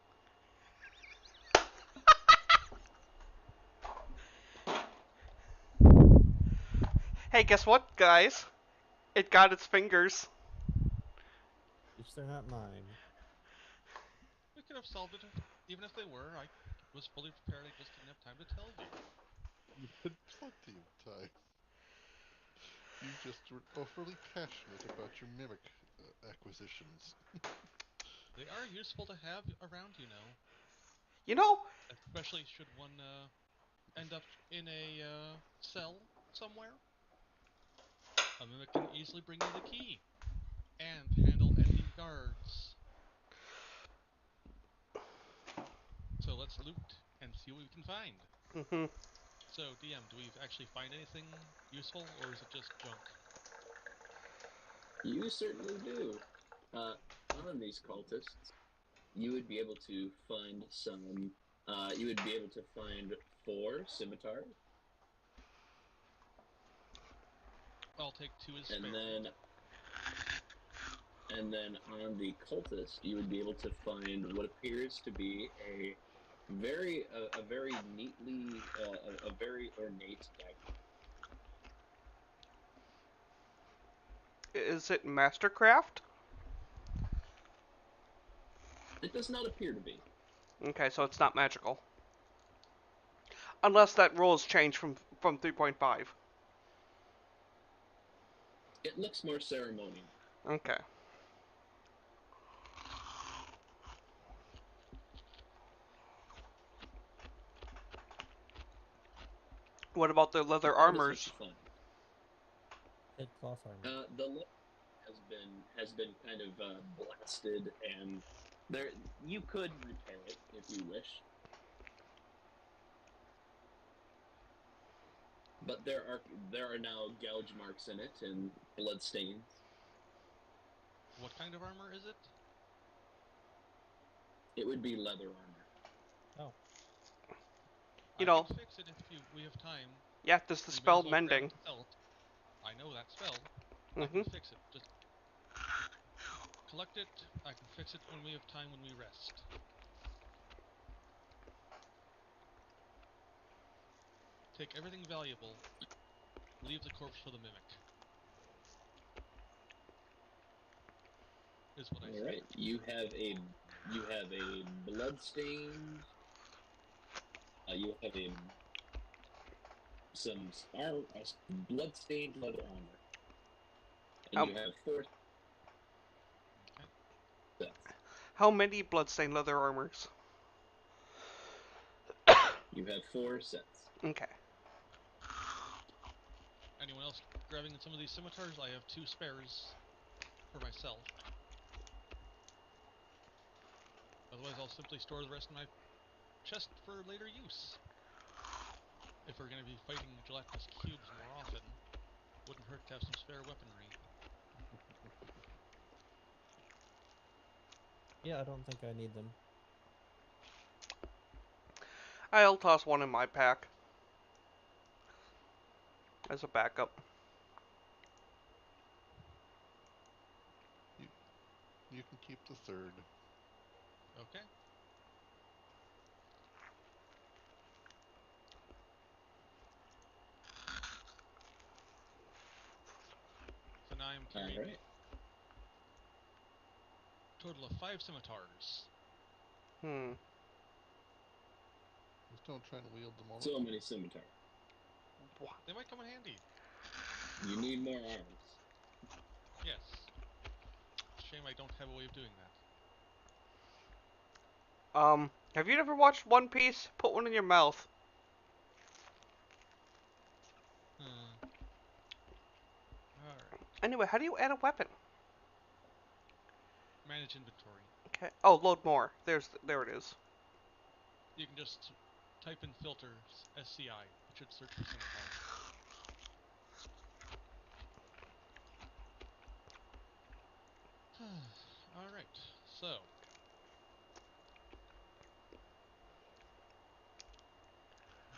Hey, guess what, guys? It got its fingers. If they're not mine. We could have solved it even if they were. I was fully prepared, I just didn't have time to tell you. You had plenty of time. You just were overly passionate about your mimic acquisitions. They are useful to have around, you know. You know, Especially should one end up in a cell somewhere. A mimic can easily bring you the key and handle enemy guards. So let's loot and see what we can find. mm-hmm. So, DM, do we actually find anything useful, or is it just junk? You certainly do. On these cultists, you would be able to find some. You would be able to find 4 scimitars, I'll take 2 as spare. And then on the cultist, you would be able to find what appears to be a very neatly, a very ornate dagger. Is it Mastercraft? It does not appear to be. Okay, so it's not magical. Unless that rule has changed from 3.5. It looks more ceremonial. Okay. What about the The leather artisans armors? are fun. Head cloth armor. The leather has been kind of blasted, and there you could repair it if you wish, but there are now gouge marks in it and blood stains. What kind of armor is it? It would be leather armor. Oh, You I know, can fix it if we have time. yeah, there's the We may spell as well grab it mending. and sell it. I know that spell. I Mm-hmm. can fix it. Just collect it. I can fix it when we have time when we rest. Take everything valuable. Leave the corpse for the mimic. Is what I All say. right, you have a blood stained. You have some blood stained leather armor, and How you have 4 Okay. sets. how many bloodstained leather armors? You have 4 sets. Okay. Anyone else grabbing some of these scimitars? I have 2 spares for myself. Otherwise, I'll simply store the rest in my chest for later use. If we're going to be fighting gelatinous cubes more often, wouldn't hurt to have some spare weaponry. yeah, I don't think I need them. I'll toss one in my pack as a backup. You can keep the third. Okay. So now I'm All carrying right. a total of 5 scimitars. Hmm. Just don't try and wield them all So at many once. scimitars. They might come in handy. You need more arms. Yes. Shame I don't have a way of doing that. Have you ever watched One Piece? Put one in your mouth. Alright. Anyway, how do you add a weapon? Manage inventory. Okay. Oh, load more. There it is. You can just type in filters SCI. It should search for scimitar. Alright. So.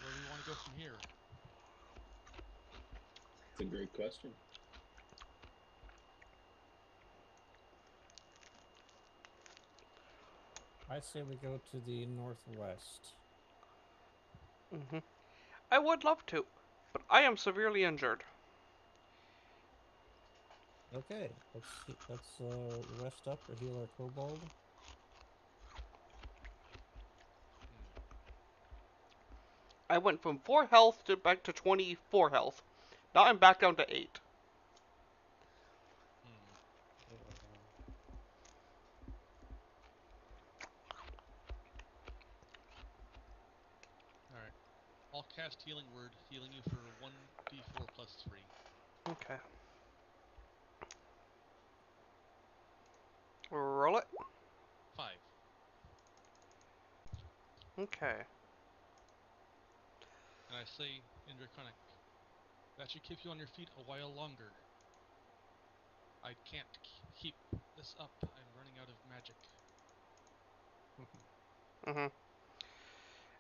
Where do we want to go from here? It's a great question. I say we go to the northwest. Mm-hmm. I would love to, but I am severely injured. Okay, let's rest up or heal our kobold. I went from 4 health to back to 24 health. Now I'm back down to 8. Alright. I'll cast Healing Word, healing you for 1d4 plus 3. Okay. Roll it. 5. Okay. And I say in Draconic, that should keep you on your feet a while longer. I can't keep this up. I'm running out of magic. Mm-hmm.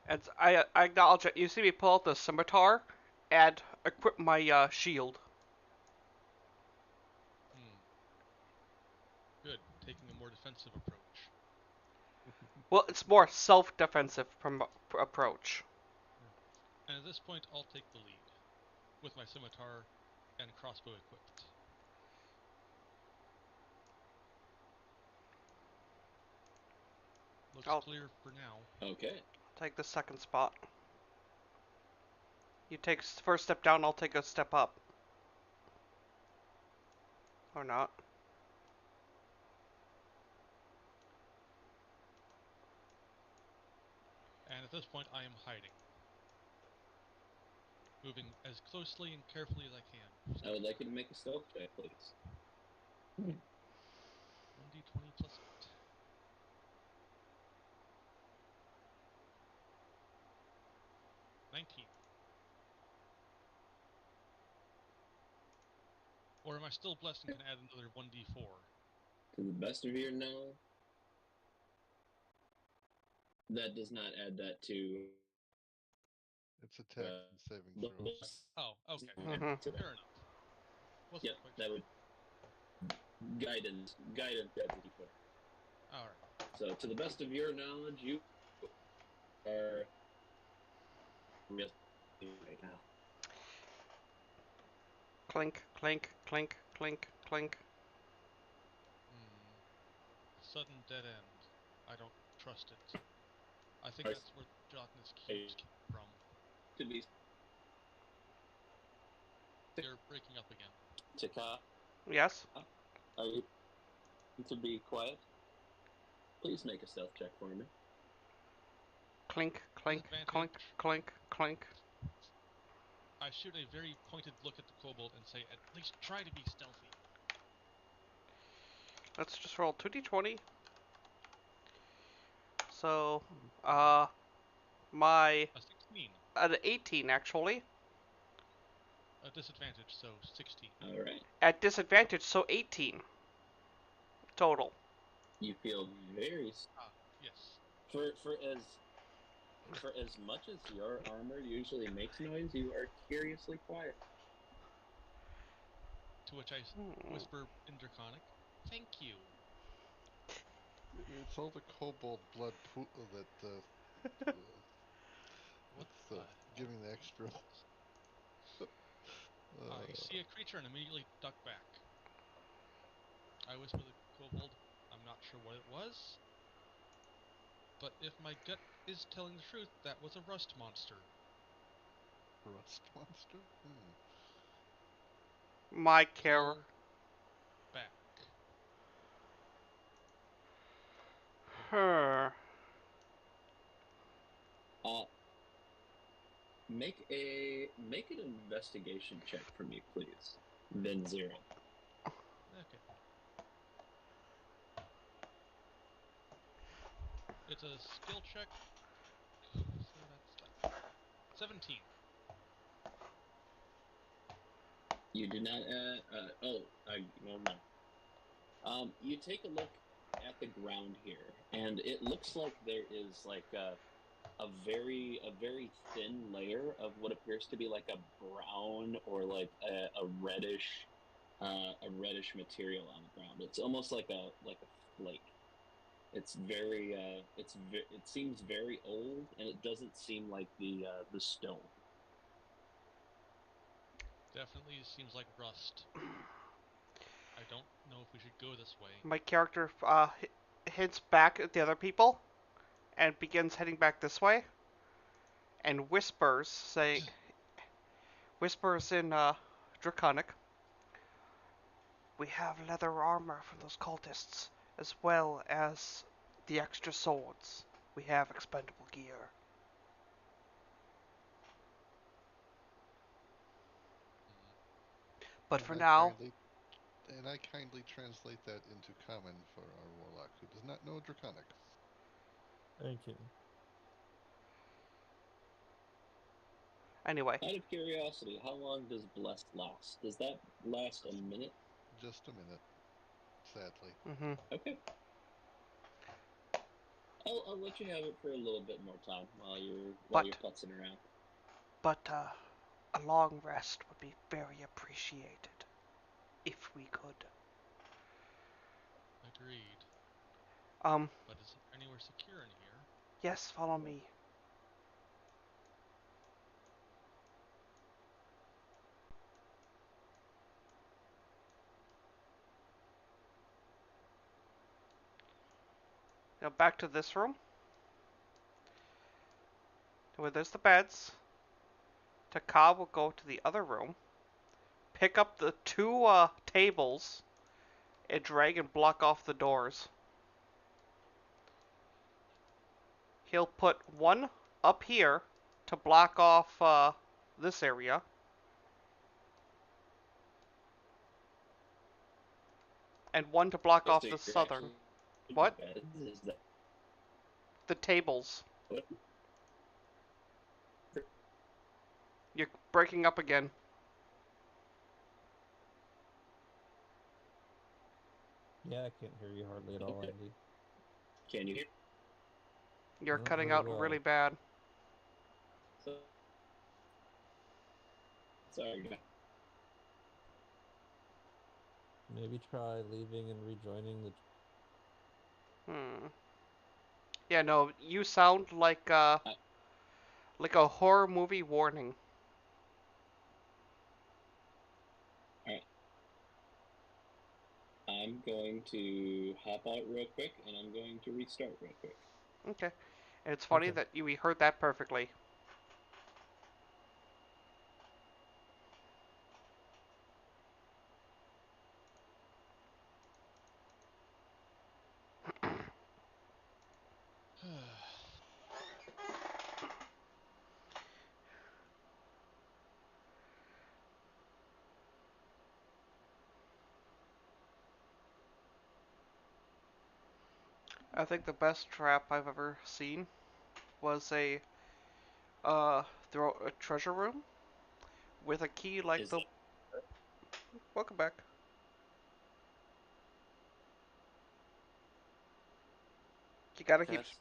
And I acknowledge it. You see me pull out the scimitar and equip my shield. Good. Taking a more defensive approach. Well, it's more self-defensive approach. And at this point, I'll take the lead, with my scimitar and crossbow equipped. looks I'll clear for now. Okay. take the second spot. You take first step down, I'll take a step up. Or not. And at this point, I am hiding. Moving as closely and carefully as I can. I would like you to make a stealth check, please. 1d20 plus 8. 19. Or am I still blessed and can add another 1d4? To the best of your knowledge, that does not add that to. It's attack and saving The throws. bless Oh, okay. Mhm. to that. Fair enough. Wasn't Yep, quite that sure. would guidance adds a d4. Alright. So, to the best of your knowledge, you are right now. Clink, clink, clink, clink, clink. Sudden dead end. I don't trust it. I think Are- that's where gelatinous cubes came from. To be You're breaking up again. Taka, Yes? are you to be quiet? Please make a stealth check for me. Clink, clink, clink, Disadvantage. clink, clink. I shoot a very pointed look at the kobold and say, at least try to be stealthy. Let's just roll 2d20. So, my A 16. an 18 actually. A disadvantage, so 16. All right. At disadvantage, so 18 total. You feel very Yes. for as much as your armor usually makes noise, you are curiously quiet. To which I whisper in Draconic, thank you. It's all the kobold blood that What it's the hell? giving the extra. I see a creature and immediately duck back. I whisper to the kobold, I'm not sure what it was, but if my gut is telling the truth, that was a rust monster. Rust monster? My Fall care. back. Her. Make an investigation check for me, please. Then 0. Okay. It's a skill check, so that's that. 17. You do not. Never mind. You take a look at the ground here, and it looks like there is like a very thin layer of what appears to be like a brown or like a reddish material on the ground. It's almost like a flake. It's very it seems very old, and it doesn't seem like the stone. Definitely seems like rust. I don't know if we should go this way. My character hints back at the other people and begins heading back this way and whispers in Draconic. We have leather armor from those cultists, as well as the extra swords. We have expendable gear. But And for I now, kindly translate that into common for our warlock who does not know Draconic. Thank you. anyway, Out of curiosity, how long does blessed last? Does that last a minute? Just a minute, sadly. Okay. I'll let you have it for a little bit more time while you're putzing around. But a long rest would be very appreciated, if we could. Agreed. Um, But is there anywhere secure in here? yes, follow me. Now back to this room. Well, there's the beds. Taka will go to the other room, pick up the two tables, and drag and block off the doors. He'll put one up here to block off this area. And one to block So off the you're southern. actually What? beds, is that The tables. what? You're breaking up again. Yeah, I can't hear you hardly at all, Okay. Andy. Can you hear? You're Not cutting very out well. really bad. So, sorry. Maybe try leaving and rejoining the. Hmm. Yeah, no, you sound like a horror movie warning. Alright. I'm going to hop out real quick, and I'm going to restart real quick. Okay. And it's funny Okay. that we heard that perfectly. I think the best trap I've ever seen was a a treasure room with a key like Is the. that Welcome back. You gotta keep test?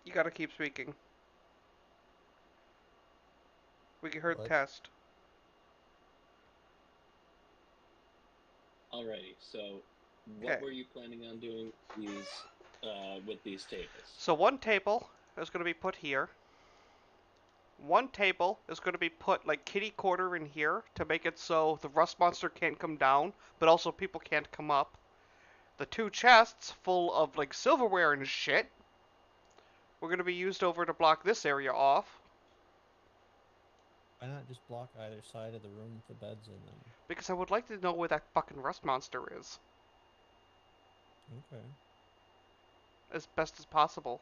you gotta keep speaking. We can hear the What? test. Alrighty, so what Okay. were you planning on doing with these tables? So one table is gonna be put here. One table is going to be put like kitty corner in here to make it so the rust monster can't come down, but also people can't come up. The two chests full of like silverware and shit were going to be used over to block this area off Why not just block either side of the room with the beds in them? because I would like to know where that fucking rust monster is Okay. as best as possible.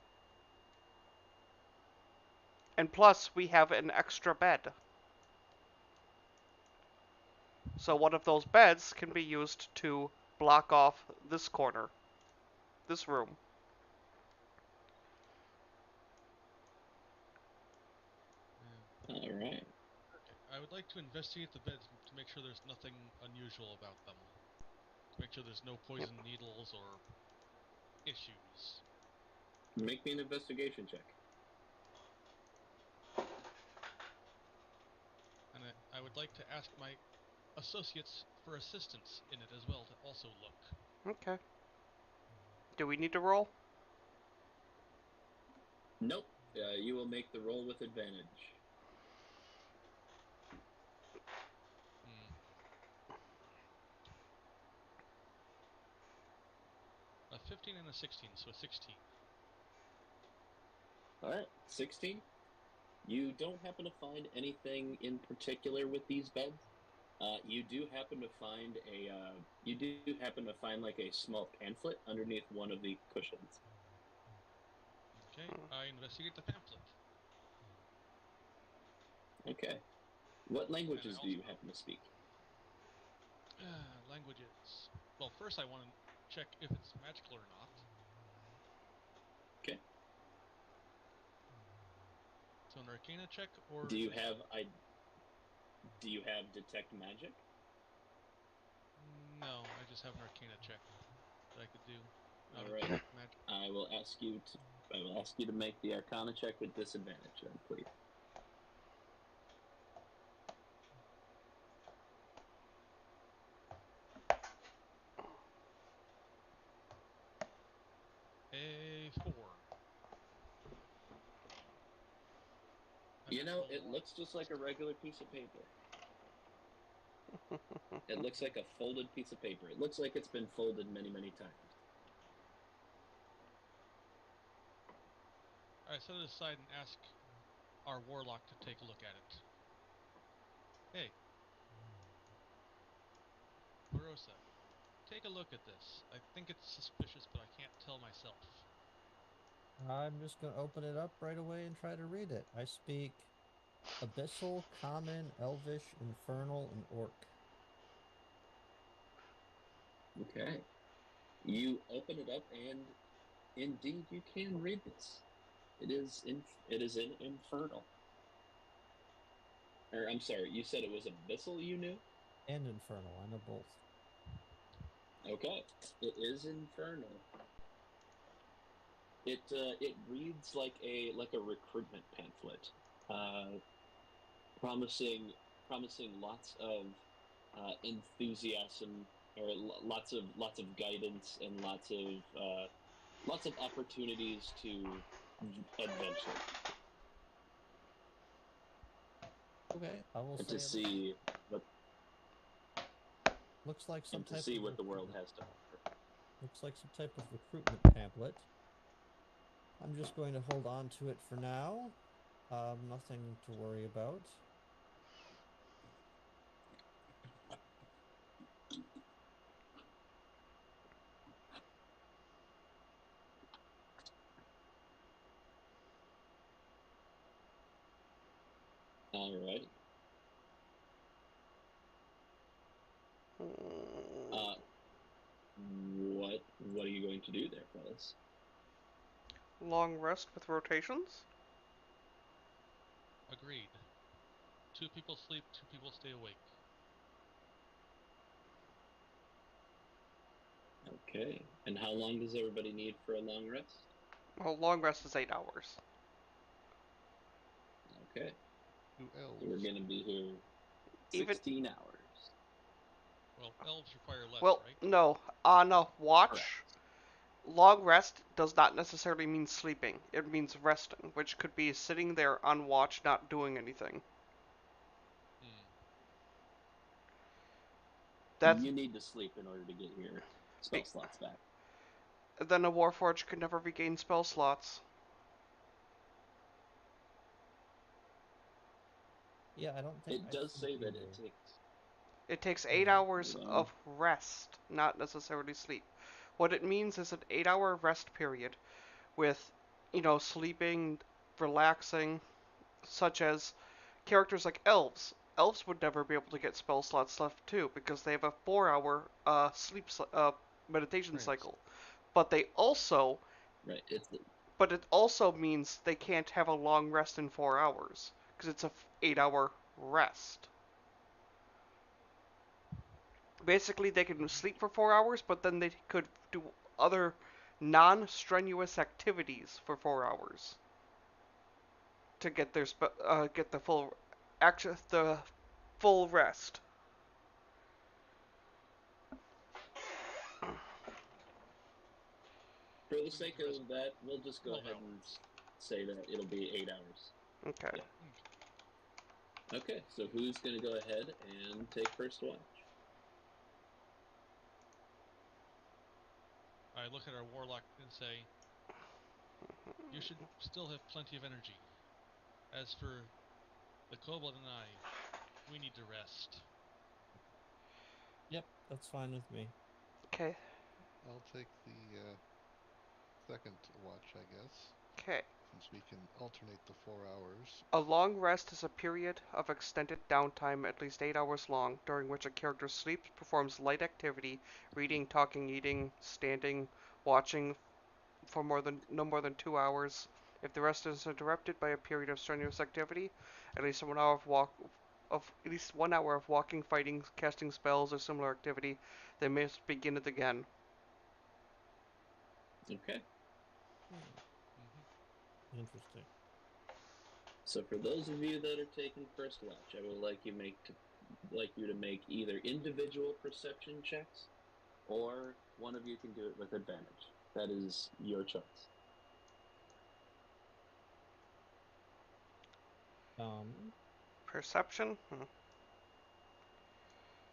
And plus, we have an extra bed. So one of those beds can be used to block off this corner, this room. Yeah. Alright. Okay. I would like to investigate the beds to make sure there's nothing unusual about them. To make sure there's no poison needles or issues. Make me an investigation check. And I would like to ask my associates for assistance in it as well to also look. Okay. Do we need to roll? Nope. You will make the roll with advantage. Hmm. A 15 and a 16, so a 16. Alright, 16. You don't happen to find anything in particular with these beds. You do happen to find like a small pamphlet underneath one of the cushions. Okay, I investigate the pamphlet. Okay. What languages And do you happen to speak? languages. Well, first I want to check if it's magical or not. Okay. So an Arcana check or Do you have detect magic? no? I just have an Arcana check that I could do. All right. Magic. I will ask you to make the Arcana check with disadvantage, then, please. A 4. You know, it looks just like a regular piece of paper. It looks like a folded piece of paper. It looks like it's been folded many, many times. I set it aside and ask our warlock to take a look at it. Hey, Barossa, take a look at this. I think it's suspicious, but I can't tell myself. I'm just going to open it up right away and try to read it. I speak Abyssal, Common, Elvish, Infernal, and Orc. Okay. You open it up, and indeed you can read this. It is in Infernal. Or I'm sorry, you said it was Abyssal. You knew? And Infernal. I know both. Okay, it is Infernal. It reads like a recruitment pamphlet, promising lots of enthusiasm, or lots of guidance, and lots of opportunities to adventure, Okay, I will and say to see what looks like some and to type see of what the world recruitment. has to offer. Looks like some type of recruitment pamphlet. I'm just going to hold on to it for now. Nothing to worry about. Alrighty. What are you going to do there, fellas? Long rest with rotations? Agreed. 2 people sleep, 2 people stay awake. Okay. And how long does everybody need for a long rest? Well, long rest is 8 hours. Okay. Do elves. So we're going to be here Even 16 hours. Well, elves require less, well, right? no. On a watch, Correct. long rest does not necessarily mean sleeping. It means resting, which could be sitting there on watch, not doing anything. Hmm. That's You need to sleep in order to get your spell slots back. then a warforged can never regain spell slots. Yeah, I don't think It I does sleep say that either. it takes. It takes Hold 8 on. hours of rest, not necessarily sleep. What it means is an 8-hour rest period with, sleeping, relaxing, such as characters like elves. Elves would never be able to get spell slots left too because they have a 4-hour sleep meditation Right. cycle. But they also, Right. but it also means they can't have a long rest in 4 hours because it's a 8-hour rest. Basically, they can sleep for 4 hours, but then they could do other non-strenuous activities for 4 hours to get their get the full rest. For the We need sake to rest of that, we'll just go 12 ahead and hours. say that it'll be 8 hours. Okay. Yeah. Okay. So who's going to go ahead and take first watch? I look at our warlock and say, you should still have plenty of energy. As for the kobold and I, we need to rest. Yep, that's fine with me. Okay. I'll take the second watch, I guess, Okay. since we can alternate the 4 hours. A long rest is a period of extended downtime at least 8 hours long, during which a character sleeps, performs light activity, reading, talking, eating, standing, watching for no more than 2 hours. If the rest is interrupted by a period of strenuous activity, at least 1 hour of walking, fighting, casting spells, or similar activity, they must begin it again. Okay. Interesting. So for those of you that are taking first watch, I would like you to make either individual perception checks, or one of you can do it with advantage. That is your choice. Perception?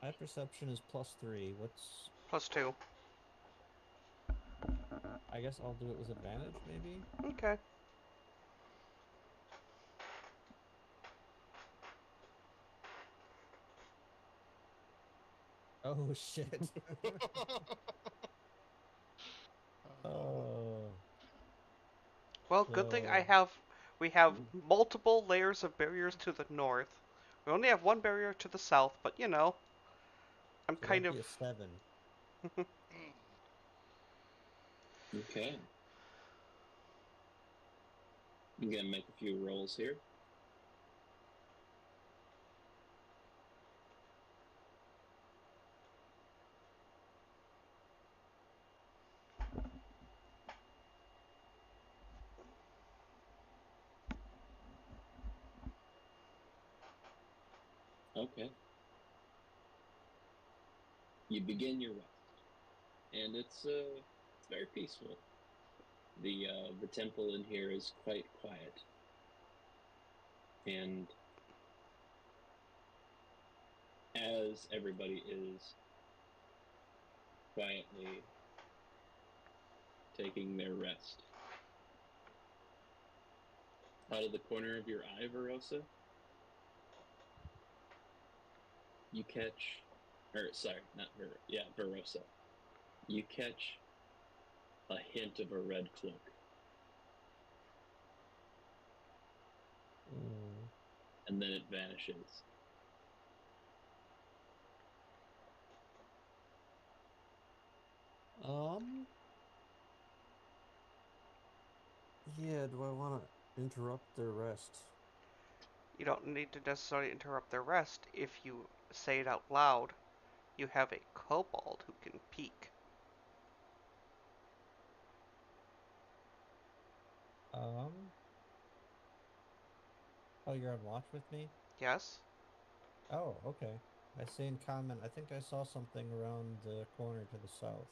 My perception is +3. What's... +2. I guess I'll do it with advantage, maybe? Okay. Oh shit. Oh. Well, good thing So we have multiple layers of barriers to the north. We only have one barrier to the south, but you know, I'm so kind that'd of be a 7. Okay. I'm gonna make a few rolls here. Okay. You begin your rest, and it's very peaceful. The temple in here is quite quiet, and as everybody is quietly taking their rest, out of the corner of your eye, Verosa, you catch, or sorry, not Verosa. You catch a hint of a red cloak. Mm. And then it vanishes. Yeah, do I want to interrupt their rest? you don't need to necessarily interrupt their rest. If you say it out loud, you have a kobold who can peek. Um, oh, you're on watch with me? Yes? Oh, okay. I say in comment, I think I saw something around the corner to the south.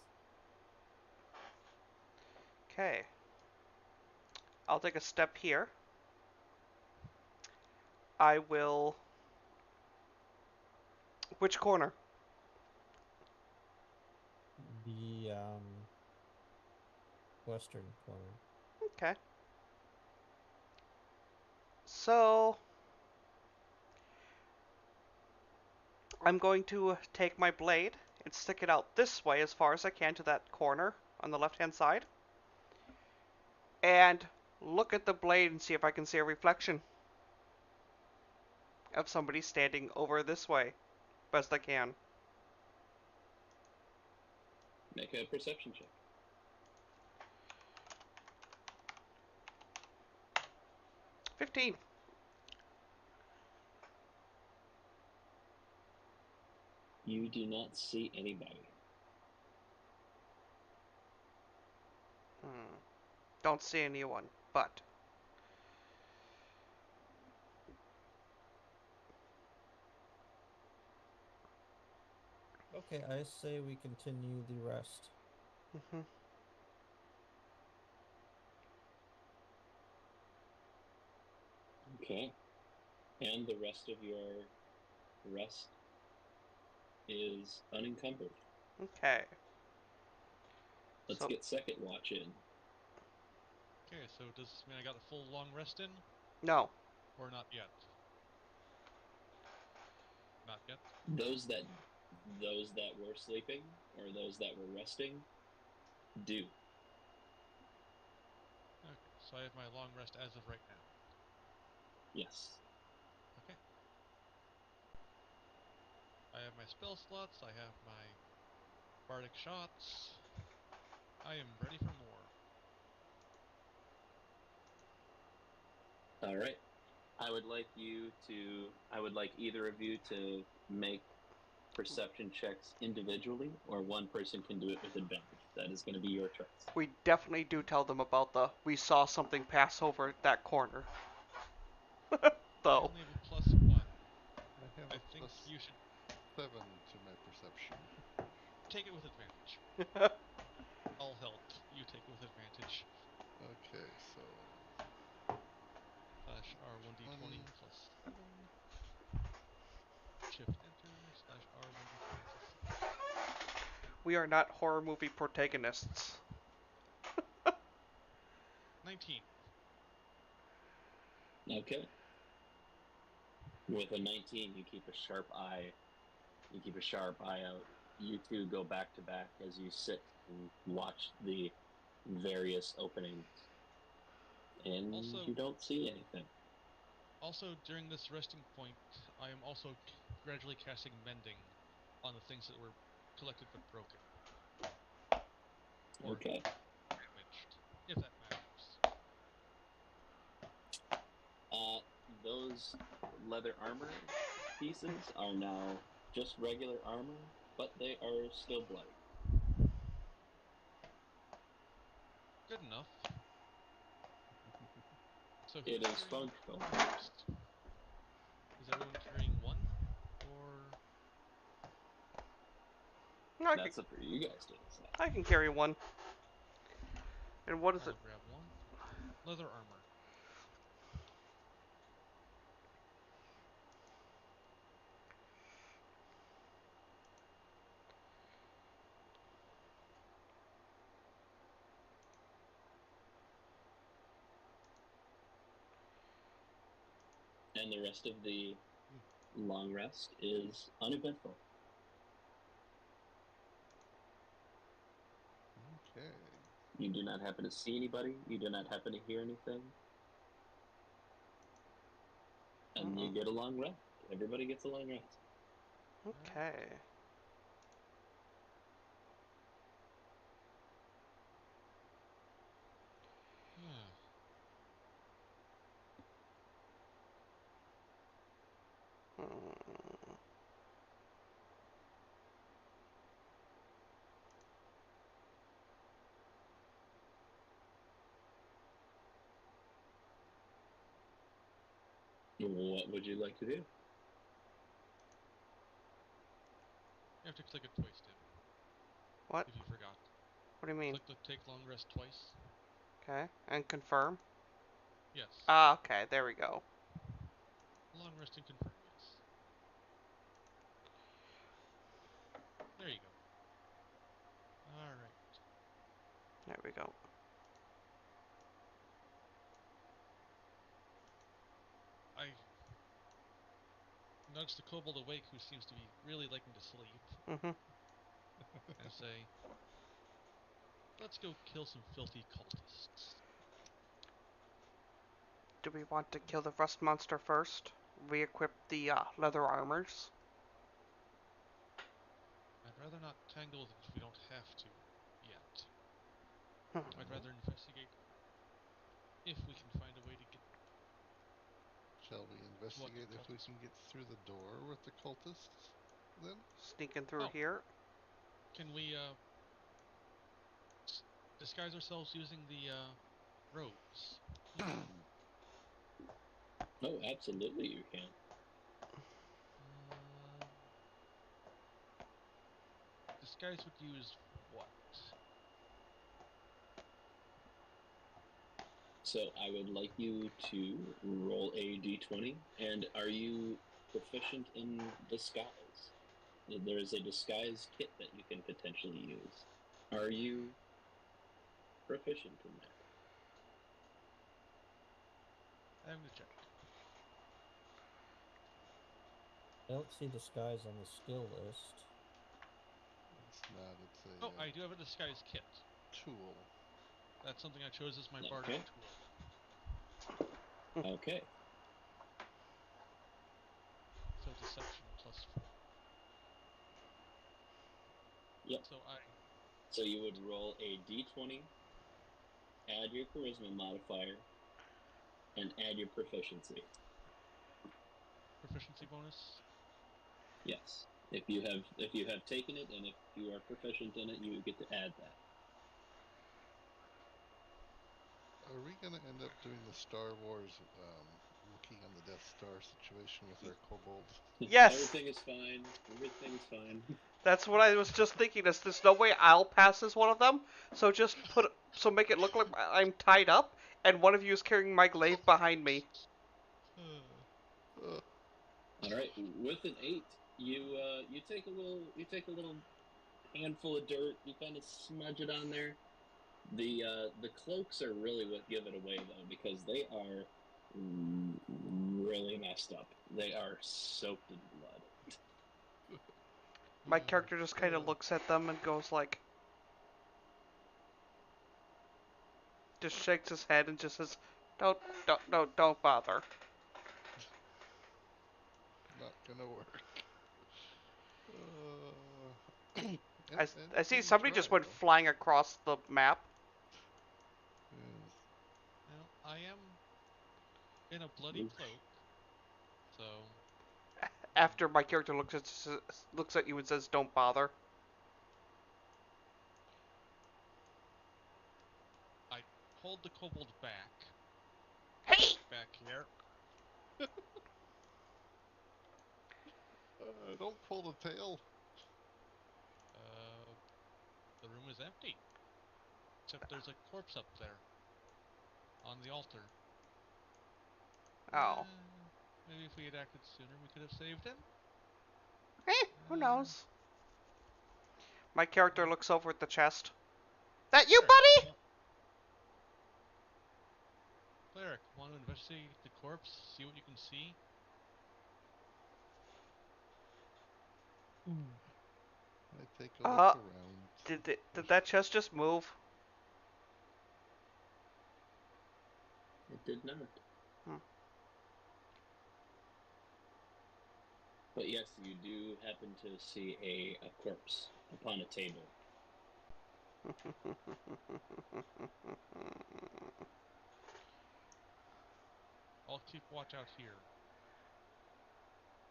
Okay. I'll take a step here. I will. Which corner? The western corner. Okay. So, I'm going to take my blade and stick it out this way as far as I can to that corner on the left hand side. And look at the blade and see if I can see a reflection of somebody standing over this way. Best I can. Make a perception check. 15. You do not see anybody. Don't see anyone, but Okay, I say we continue the rest. Okay. And the rest of your rest is unencumbered. okay. Let's So get second watch in. Okay, so does this mean I got a full long rest in? no, Or not yet? Not yet? Those that were sleeping or those that were resting do. Okay, so I have my long rest as of right now. Yes. Okay. I have my spell slots, I have my bardic shots. I am ready for more. All right. I would like either of you to make perception checks individually, or one person can do it with advantage. That is going to be your choice. we definitely do tell them about we saw something pass over that corner. I Though. only have a +1. I have I a think you should +7 to my perception. take it with advantage. I'll help you take it with advantage. Okay, so Slash R1d20 1, +7. Shift enter slash R1d20 +7. We are not horror movie protagonists. 19. Okay. With a 19, you keep a sharp eye. You keep a sharp eye out you two go back to back as you sit and watch the various openings, and Also- you don't see anything. Also, during this resting point, I am also gradually casting Mending on the things that were collected but broken. Or Okay. damaged, if that matters. Those leather armor pieces are now just regular armor, but they are still bloody. Good enough. So It who's is carrying functional. one first? Is everyone carrying one, or No, That's up for you guys to decide. I can carry one. And what is I'll it? grab one? Leather armor. And the rest of the long rest is uneventful. Okay. You do not happen to see anybody. You do not happen to hear anything. And you get a long rest. Everybody gets a long rest. Okay. Hmm. What would you like to do? You have to click it twice, Tim, What? if you forgot. What do you mean? Click the take long rest twice. Okay. And confirm? Yes. Ah, okay. There we go. Long rest and confirm, yes. There you go. Alright. There we go. I nudge the kobold awake, who seems to be really liking to sleep, Mm-hmm. and say, let's go kill some filthy cultists. Do we want to kill the rust monster first? Re-equip the leather armors? I'd rather not tangle with it if we don't have to, yet. Hmm. I'd rather investigate if we can find a way to get... Shall we investigate if we cultists can get through the door with the cultists, then? Sneaking through here? Can we, disguise ourselves using the, robes? Oh, absolutely you can. Disguise would use what? So I would like you to roll a d20. And are you proficient in disguise? There is a disguise kit that you can potentially use. Are you proficient in that? I'm gonna check. I don't see disguise on the skill list. It's not, it's a Oh, I do have a disguise kit. tool. That's something I chose as my Okay. bardic tool. Okay. So deception +4. Yep. So you would roll a d20, add your charisma modifier, and add your proficiency. Proficiency bonus. Yes. If you have taken it and if you are proficient in it, you would get to add that. Are we going to end up doing the Star Wars looking on the Death Star situation with our kobolds? Yes! Everything is fine. Everything's fine. That's what I was just thinking. There's no way I'll pass as one of them. So just make it look like I'm tied up, and one of you is carrying my glaive behind me. All right. With an 8, you take a little handful of dirt. You kind of smudge it on there. The cloaks are really what give it away though, because they are really messed up. They are soaked in blood. My character just kind of looks at them and goes like, just shakes his head and just says, don't bother. Not gonna work. I see Anything to somebody try, just went though. flying across the map. Yes. Now, I am in a bloody Oof. cloak, so After my character looks at you and says, "Don't bother." I hold the kobold back. Hey! Back here. Don't pull the tail. The room is empty. Except there's a corpse up there. On the altar. Oh. Maybe if we had acted sooner, we could have saved him? Who knows? My character Well, looks over at the chest. That you, Cleric, buddy? Cleric, want to investigate the corpse? See what you can see? I take a look around. Did that chest just move? It did not. Hmm. But yes, you do happen to see a corpse upon a table. I'll keep watch out here.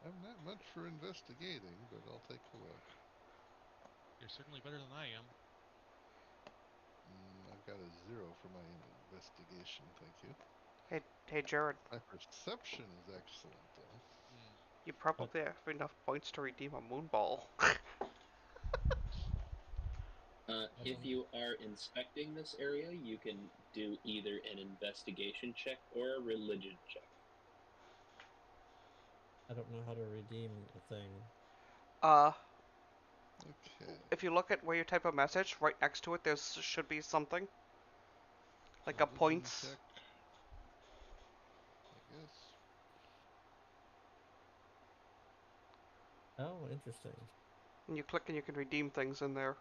I'm not much for investigating, but I'll take a look. You're certainly better than I am. I've got a 0 for my investigation, thank you. Hey, Jared. My perception is excellent, though. You probably have enough points to redeem a moonball. If you are inspecting this area, you can do either an investigation check or a religion check. I don't know how to redeem a thing. Okay. If you look at where you type a message, right next to it, there should be something. Like a Religion points. check, I guess. Oh, interesting. And you click and you can redeem things in there.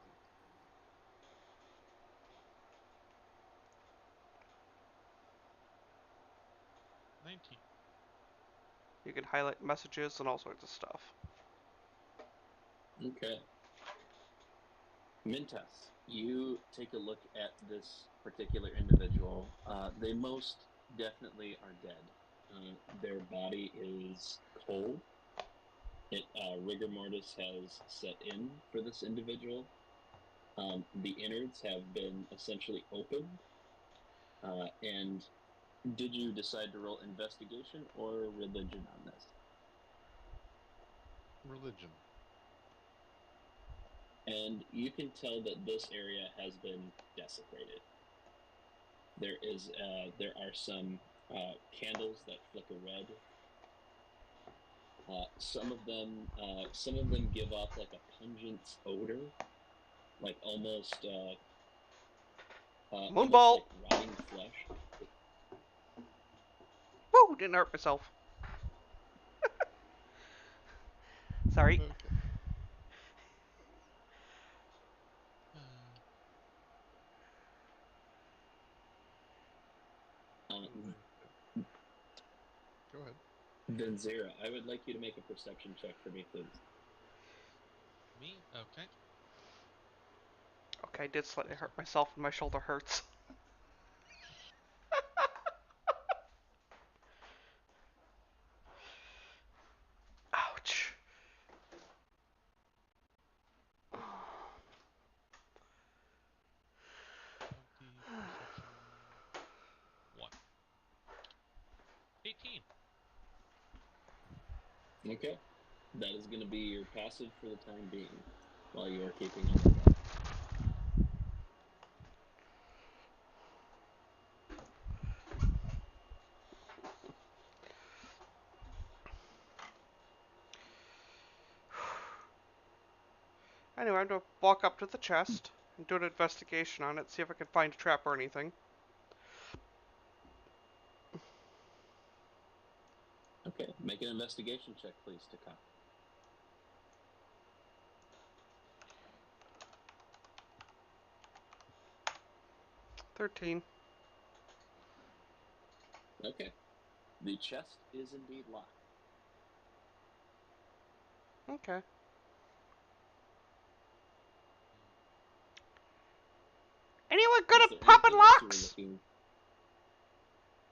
19. You can highlight messages and all sorts of stuff. Okay. Mintas, you take a look at this particular individual. They most definitely are dead. Their body is cold. Rigor mortis has set in for this individual. The innards have been essentially opened. And did you decide to roll investigation or religion on this? Religion. And you can tell that this area has been desecrated. There are some candles that flicker red. Some of them give off like a pungent odor, like almost Moonball! like rotting flesh. Woo! Didn't hurt myself. Sorry. Okay. Go ahead. Then Zera, I would like you to make a perception check for me, please. Me? Okay. Okay, I did slightly hurt myself and my shoulder hurts. Ouch. 20, perception 1. 18. Okay. That is going to be your passive for the time being, while you are keeping on lookout. Anyway, I'm going to walk up to the chest and do an investigation on it, see if I can find a trap or anything. Okay, make an investigation check, please, Taka. 13. Okay. The chest is indeed locked. Okay. Anyone good Was at there popping anything else you were locks? looking?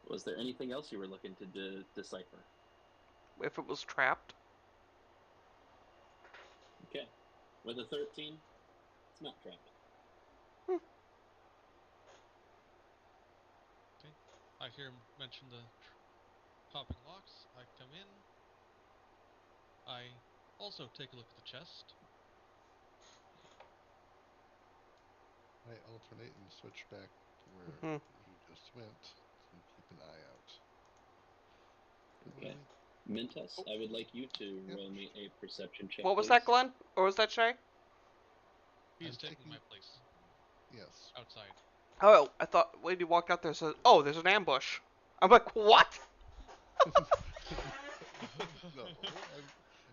Was there anything else you were looking to decipher? If it was trapped. Okay. With a 13, it's not trapped. I hear him mention the popping locks. I come in. I also take a look at the chest. I alternate and switch back to where Hmm. you just went to keep an eye out. Okay. Mintus, I would like you to Yep. roll me a perception check. What was please. that, Glenn? Or was that Shay? He's I'm taking taking- my place Yes. outside. Oh, I thought when you walked out there, said, "Oh, there's an ambush." I'm like, "What?" No, I'm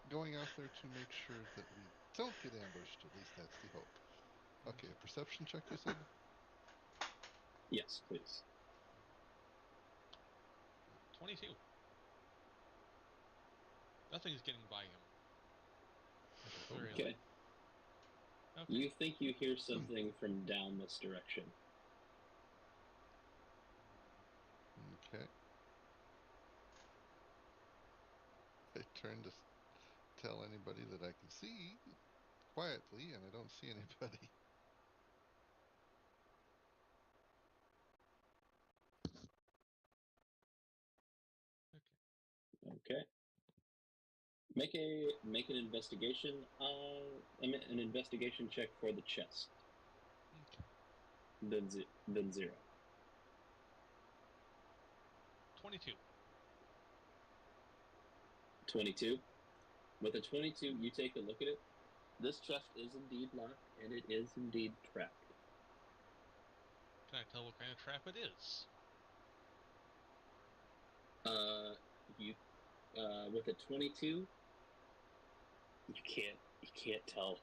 going out there to make sure that we don't get ambushed. At least that's the hope. Okay, a perception check, you said? Yes, please. 22. Nothing's getting by him. I should hope Where is not. Okay. Okay. You think you hear something from down this direction. Okay. I turn to tell anybody that I can see quietly, and I don't see anybody. Okay. Make an investigation. An investigation check for the chest. Okay. Then 0. 22. 22. With a 22, you take a look at it. This chest is indeed locked, and it is indeed trapped. Can I tell what kind of trap it is? With a 22, you can't tell.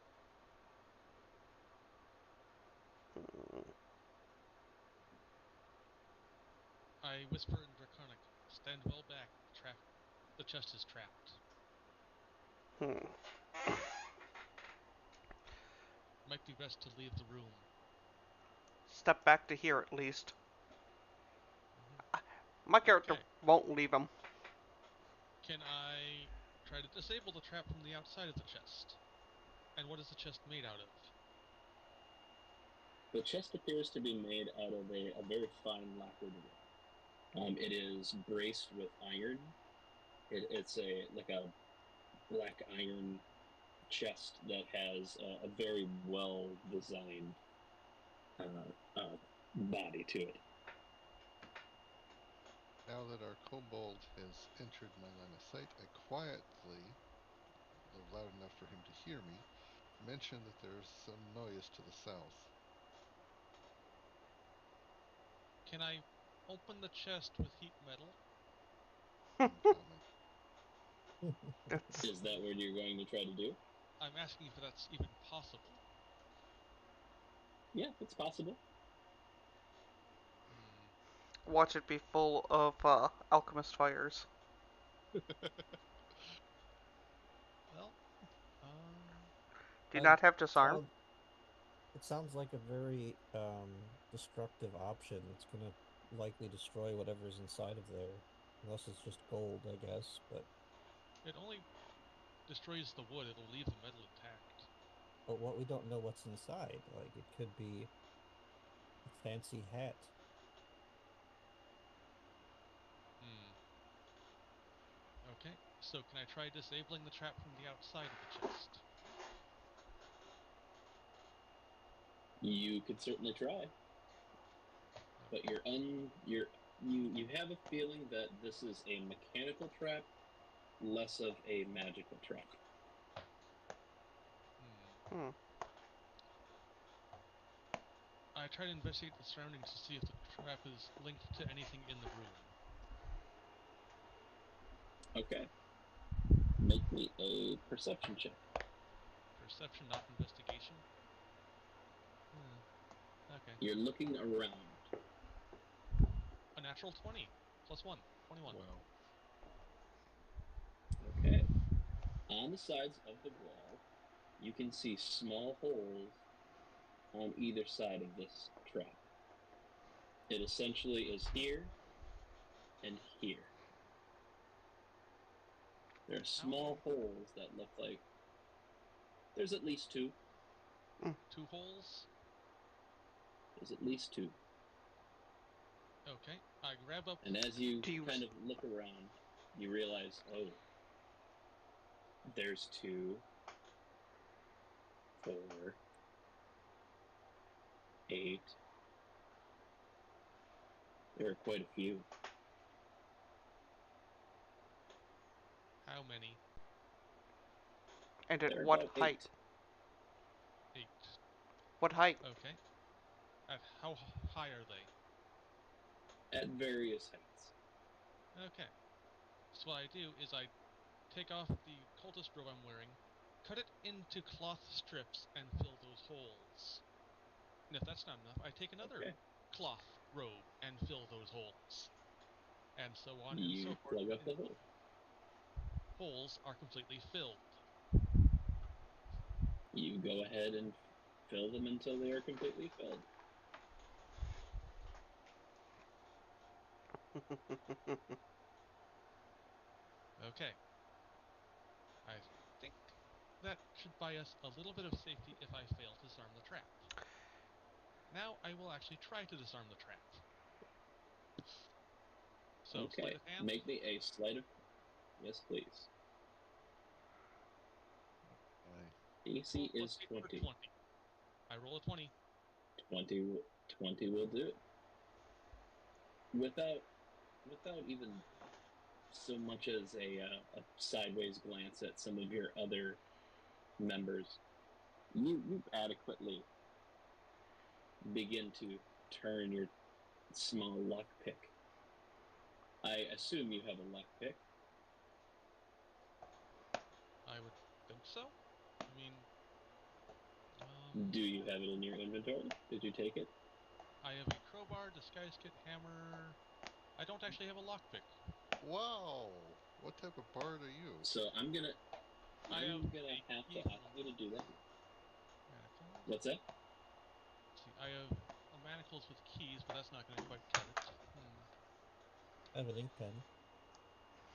I whisper in Draconic, stand well back. The chest is trapped. Hmm. Might be best to leave the room. Step back to here at least. Mm-hmm. My character Okay. won't leave him. Can I try to disable the trap from the outside of the chest? And what is the chest made out of? The chest appears to be made out of a very fine lacquered wood. It is braced with iron. It's a black iron chest that has a very well designed body to it. Now that our kobold has entered my line of sight, I quietly, though loud enough for him to hear me, mention that there's some noise to the south. Can I open the chest with heat metal? Uncommon. That's Is that what you're going to try to do? I'm asking if that's even possible. Yeah, it's possible. watch it be full of alchemist fires. Well, Do you I not have disarm? sound, it sounds like a very destructive option. It's gonna likely destroy whatever's inside of there, unless it's just gold, I guess. But it only destroys the wood. It'll leave the metal intact. what we don't know what's inside. Like it could be a fancy hat. Okay, so can I try disabling the trap from the outside of the chest? You could certainly try, but you have a feeling that this is a mechanical trap, less of a magical trap. Hmm. I try to investigate the surroundings to see if the trap is linked to anything in the room. Okay. Make me a perception check. Perception, not investigation. Okay. You're looking around. natural 20. Plus 1. 21. Wow. Okay. On the sides of the wall, you can see small holes on either side of this trap. It essentially is here and here. There are small holes that look like there's at least two. 2 holes. There's at least two. Okay. I grab up. And as you Do you- kind of look around, you realize, oh, there's 2, 4, 8. There are quite a few. How many? And There at are what about height? 8. 8. What height? Okay. At how high are they? At various heights. Okay. So what I do is I take off the cultist robe I'm wearing, cut it into cloth strips, and fill those holes. And if that's not enough, I take another Okay. cloth robe and fill those holes. And so on and You so forth. plug up the hole. Holes are completely filled. You go ahead and fill them until they are completely filled. Okay. I think that should buy us a little bit of safety if I fail to disarm the trap. Now I will actually try to disarm the trap. So, Okay. sleight of hand. Make me a sleight of... Yes, please. AC Roll is plus 8 for 20. 20. I roll a 20. 20 will do it. Without even so much as a sideways glance at some of your other members, you adequately begin to turn your small lockpick. I assume you have a lockpick. I would think so. I mean, Do you have it in your inventory? Did you take it? I have a crowbar, disguise kit, hammer. I don't actually have a lockpick. Wow! What type of bard are you? So I'm gonna I have have to ask you to do that. manacles. What's that? Let's see, I have manacles with keys, but that's not going to quite cut it. I have an ink pen.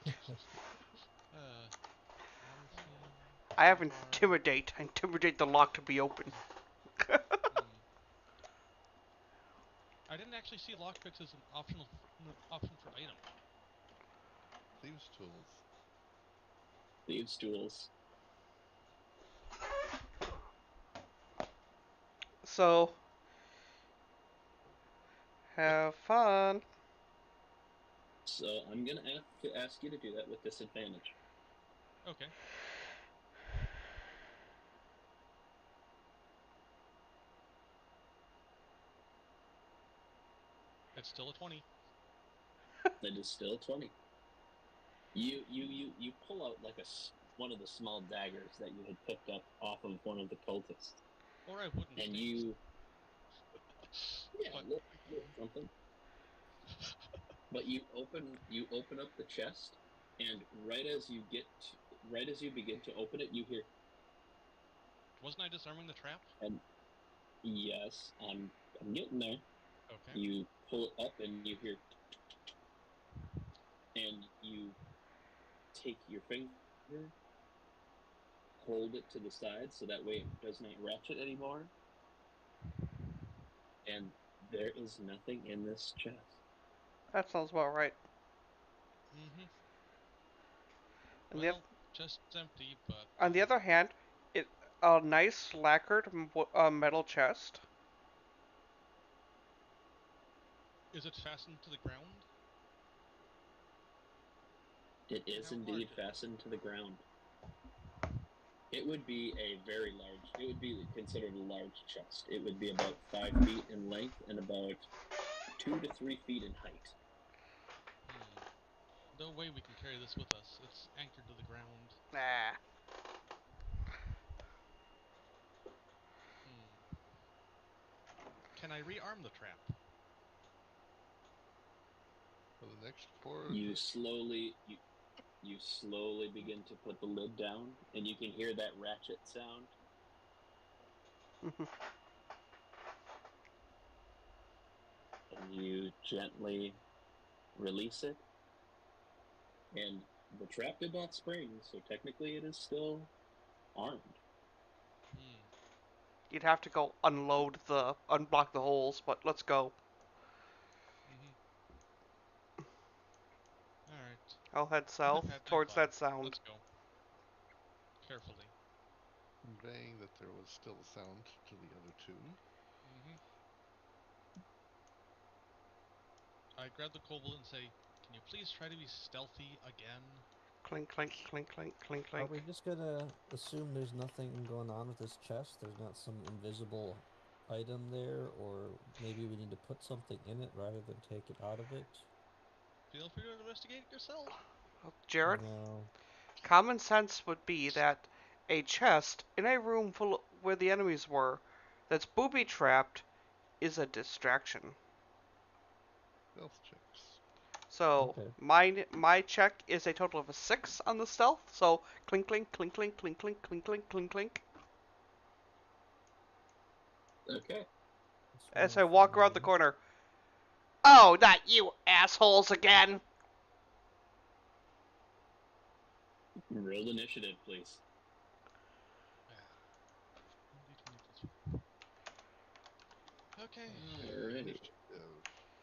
Marksman. I have crowbar. intimidate. I intimidate the lock to be open. I didn't actually see lockpicks as an option for item. Thieves' tools. Thieves' tools. So, have fun. So I'm gonna ask you to do that with disadvantage. Okay. It's still a 20. That is still 20. You pull out like one of the small daggers that you had picked up off of one of the cultists, Or I wouldn't. and stance. you But look something. But you open up the chest, and right as you begin to open it, you hear, wasn't I disarming the trap? and yes, I'm getting there. Okay. You pull it up, and you hear, and you take your finger, hold it to the side so that way it does not ratchet anymore. And there is nothing in this chest. That sounds about right. Mm-hmm. And Well, just empty, but... on the other hand, it a nice lacquered metal chest. Is it fastened to the ground? It is How indeed large is fastened to the ground. It would be a very large, it would be considered a large chest. It would be about 5 feet in length and about 2 to 3 feet in height. No way we can carry this with us. It's anchored to the ground. Nah. Can I rearm the trap? next floor. You slowly begin to put the lid down, and you can hear that ratchet sound. And you gently release it, and the trap did not spring, so technically it is still armed. You'd have to go unload unblock the holes, but let's go. Alright. I'll head I've south had my towards fun. that sound. Let's go. Carefully. Conveying that there was still sound to the other two. I grab the kobold and say, "Can you please try to be stealthy again?" Clink, clink, clink, clink, clink, Are clink. we just gonna assume there's nothing going on with this chest? There's not some invisible item there, or maybe we need to put something in it rather than take it out of it? Feel free to investigate it yourself. Jared, No. common sense would be that a chest in a room full where the enemies were, that's booby-trapped, is a distraction. Stealth checks. So Okay. my check is a total of a 6 on the stealth. So clink, clink, clink, clink, clink, clink, clink, clink, clink, clink. Okay. As I Stealth walk around the 9. corner. Oh, not you assholes again! Roll initiative, please. Okay. Alrighty. Initiative.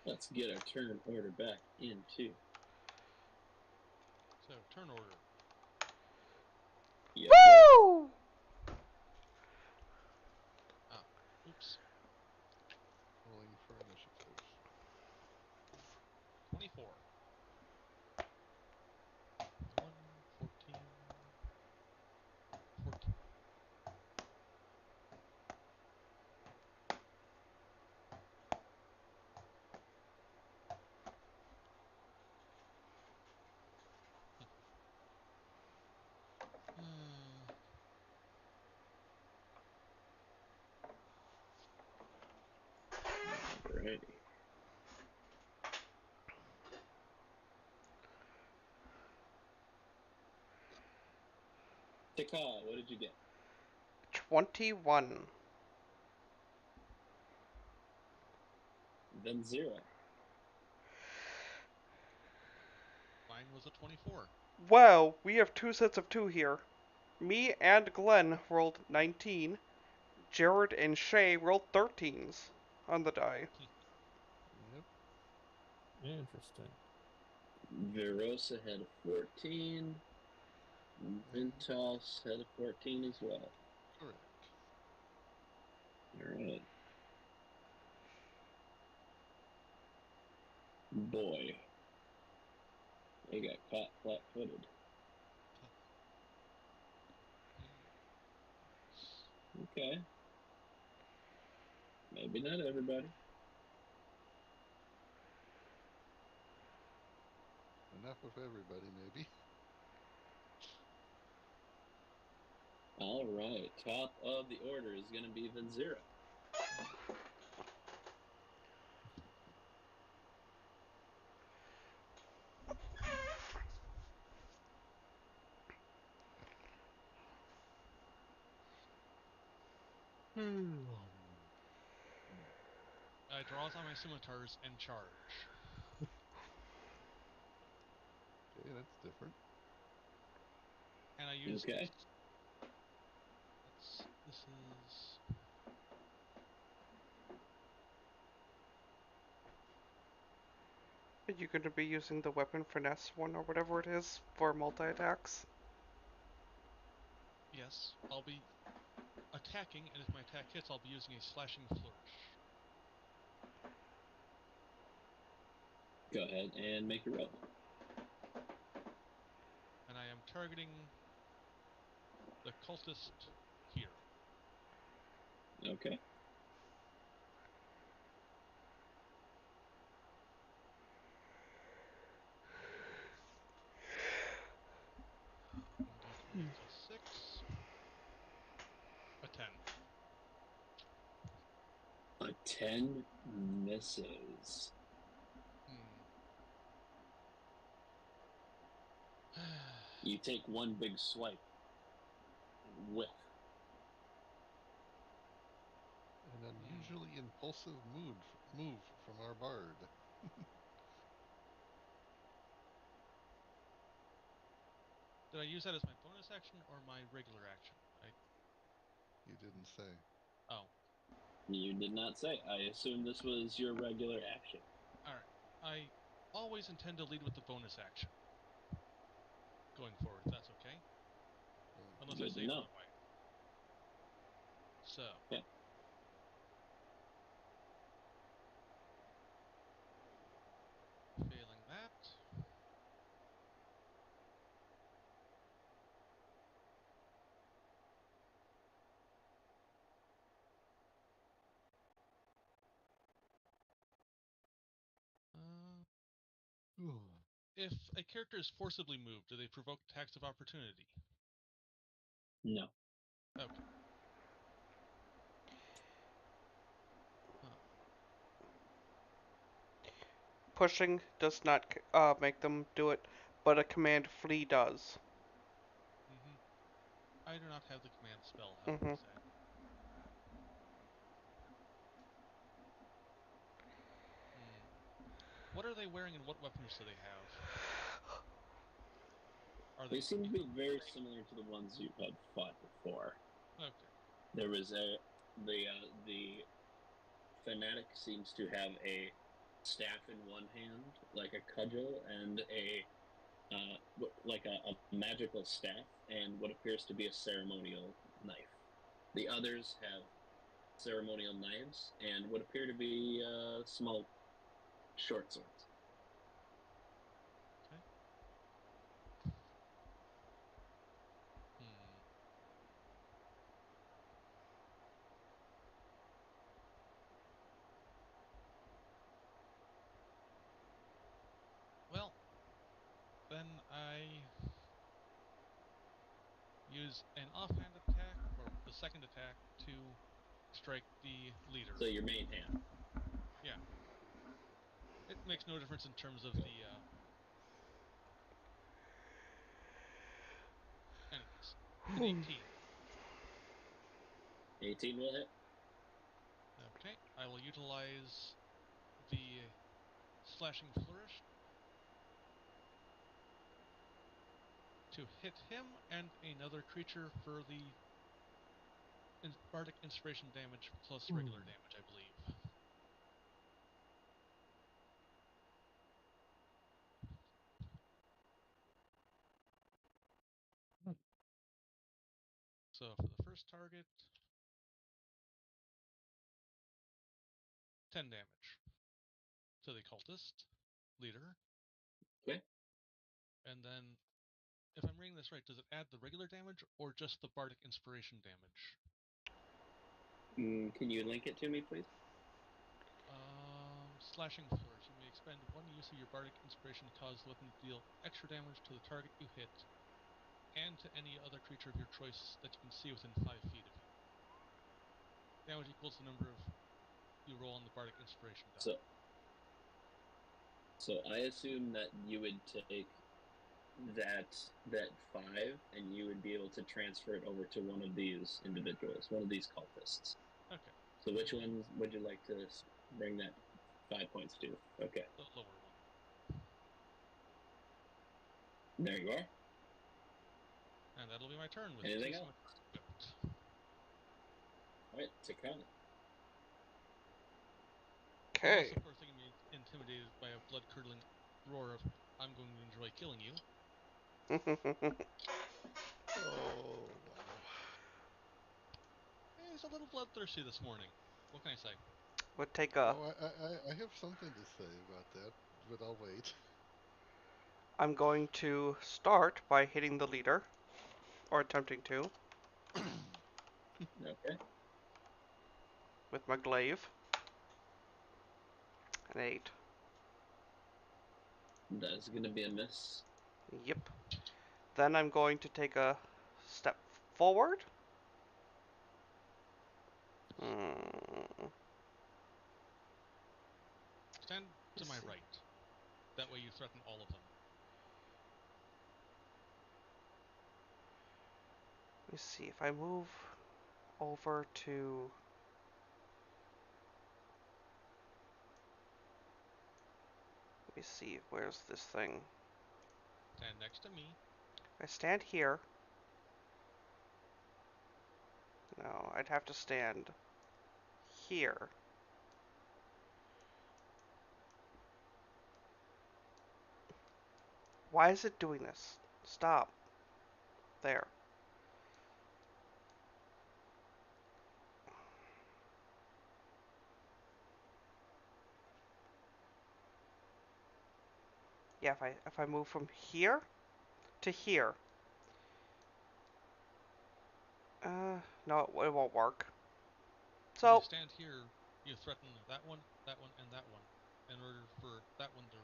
Let's get our turn order back into. So, turn order. Yep. Woo! Oops. Rolling for initiative. 24. 1, 14. 14. Alrighty. Taka, what did you get? 21. Then 0. Mine was a 24. Wow, we have 2 sets of 2 here. Me and Glenn rolled 19. Jared and Shay rolled 13s on the die. Yep. Interesting. Verosa had a 14. Ventos had a 14 as well. Correct. Alright. Boy. They got caught flat-footed. Okay. Maybe not everybody. Enough of everybody, maybe. Alright. Top of the order is going to be Venzira. I draw out my scimitars and charge. Okay, that's different. And I use Okay. this is Are you going to be using the weapon finesse one or whatever it is for multi-attacks? yes. I'll be attacking, and if my attack hits, I'll be using a slashing flourish. Go ahead and make a roll. And I am targeting the cultist here. Okay. D20 plus 6. A 10. A 10 misses. You take one big swipe and whiff. An unusually impulsive move from our bard. Did I use that as my bonus action or my regular action? You didn't say. Oh, You did not say. I assume this was your regular action. alright. I always intend to lead with the bonus action. Going forward, if that's okay. Unless I Good say to know. otherwise. So. Okay. Failing that. If a character is forcibly moved, do they provoke attacks of opportunity? No. Okay. Huh. Pushing does not make them do it, but a command flee does. Mm-hmm. I do not have the command spell, however, Mm-hmm. sadly. What are they wearing and what weapons do they have? Are They they seem to pretty be much very the same? similar to the ones you had fought before. Okay. There was the fanatic seems to have a staff in one hand, like a cudgel, and a magical staff, and what appears to be a ceremonial knife. The others have ceremonial knives and what appear to be small, short swords. Okay. Well, then I use an offhand attack, or the second attack, to strike the leader. So your main hand. Yeah. It makes no difference in terms of the, anyways. An 18. 18 will hit. Okay. I will utilize the slashing flourish to hit him and another creature for the bardic inspiration damage plus regular damage, I believe. So for the first target, 10 damage to the cultist leader. Okay. And then, if I'm reading this right, does it add the regular damage or just the bardic inspiration damage? Can you link it to me, please? Slashing flourish. You may expend one use of your bardic inspiration to cause the weapon to deal extra damage to the target you hit, and to any other creature of your choice that you can see within 5 feet of you. Damage equals the number of you roll on the bardic inspiration die. So I assume that you would take that 5 and you would be able to transfer it over to one of these individuals, one of these cultists. Okay. So which ones would you like to bring that 5 points to? Okay. The lower one. There you are. And that'll be my turn with Anything 2 else? scimitars equipped. All right, Taka. Unless, Okay. of course, they can be intimidated by a blood-curdling roar of, I'm going to enjoy killing you. Oh, wow. Hey, he's a little bloodthirsty this morning. What can I say? Would take a. Oh, I have something to say about that, but I'll wait. I'm going to start by hitting the leader, or attempting to, Okay. with my glaive. An 8. That's going to be a miss. Yep. Then I'm going to take a step forward. Mm, Stand to my right. That way you threaten all of them. Let me see if I move over to. Let me see, where's this thing? Stand next to me. I stand here. No, I'd have to stand here. Why is it doing this? Stop. There. Yeah, if I move from here to here. No, it won't work. When you So, stand here, you threaten that one, and that one. In order for that one to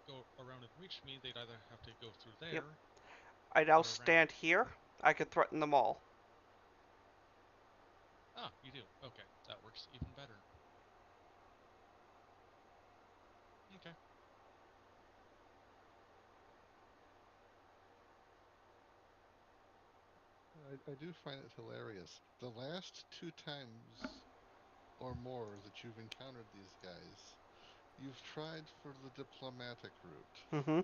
go around and reach me, they'd either have to go through yep. there I now or around. stand here. I could threaten them all. Ah, you do. Okay, that works even better. Okay. I do find it hilarious. The last 2 times or more that you've encountered these guys, you've tried for the diplomatic route. Mm-hmm.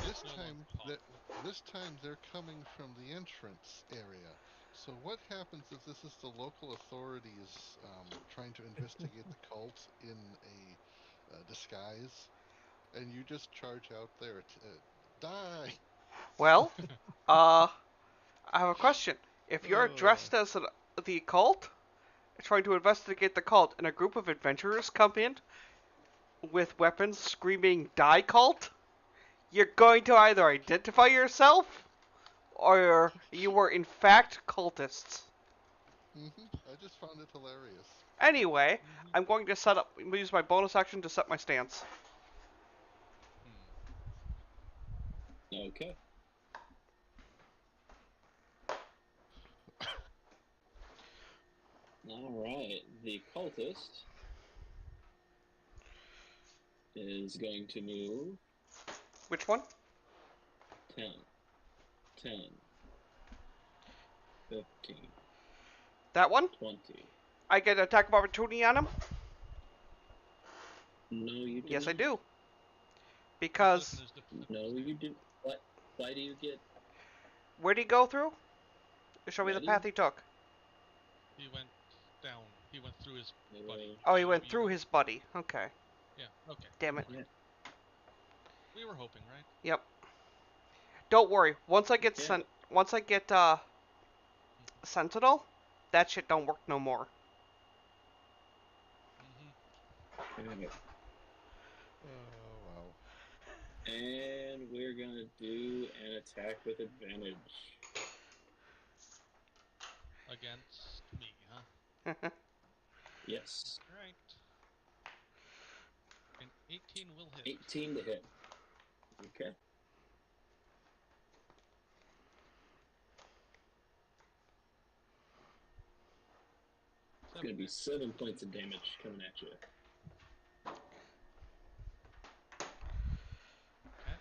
It's no longer possible. This time they're coming from the entrance area. So what happens if this is the local authorities trying to investigate the cult in a disguise, and you just charge out there, die? Well, I have a question. If you're Uh, dressed as the occult, trying to investigate the cult, and a group of adventurers come in with weapons screaming "Die cult," you're going to either identify yourself or you were in fact cultists. I just found it hilarious. Anyway, Mm-hmm. I'm going to use my bonus action to set my stance. Hmm. Okay. All right. The cultist is going to move Which one? 10, 10, 15, That one? 20. I get an attack of opportunity on him? No, you do Yes, I not. do. He set up in Because his defensive No, you stance. do. What? Why do you get where'd he go through? Show me the path ready? he took. He went down. He went through his buddy. Oh, he So went maybe you through know. his buddy. Okay. Yeah. Okay. Damn All it. right. Yeah. We were hoping, right? Yep. Don't worry. Okay. Once I get Mm-hmm. Sentinel, that shit don't work no more. Mm-hmm. Okay. Oh, wow. And we're gonna do an attack with advantage. Against me, huh? Yes. All right. An 18 will hit. 18 to hit. Okay. It's 7 gonna be actually. 7 points of damage coming at you. Okay.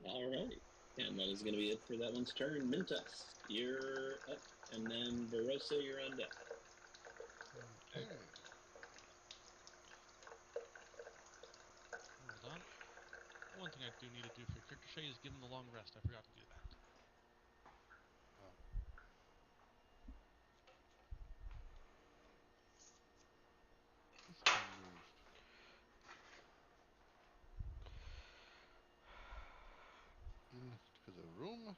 All right. And that is gonna be it for that one's turn. Mintus, you're up, and then Barossa, you're on deck. Okay. Okay. Hold on. One thing I do need to do for Ricochet is give him the long rest. I forgot to do that. Oh. He's gonna move into the room.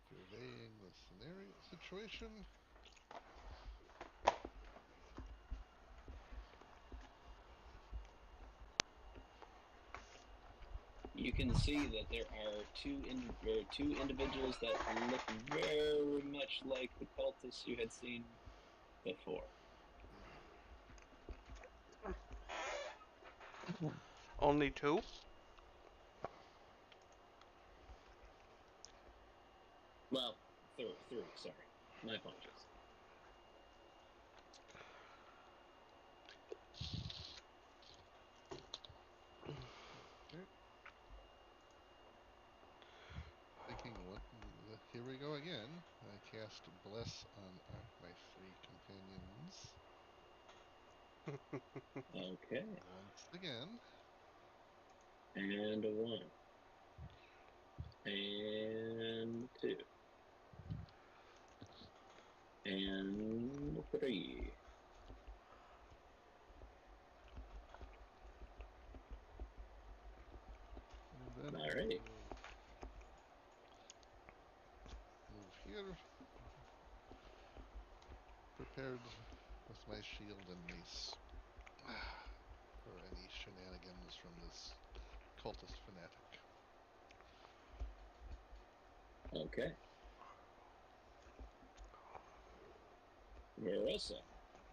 Surveying the scenario situation. You can see that there are two individuals that look very much like the cultists you had seen before. Only two? Well, three. Sorry, my apologies. here we go again. I cast Bless on my 3 companions Okay. once again. And a 1. And 2. And 3. And then All I right. will move here, prepared with my shield and mace for any shenanigans from this cultist fanatic. Okay. Marissa,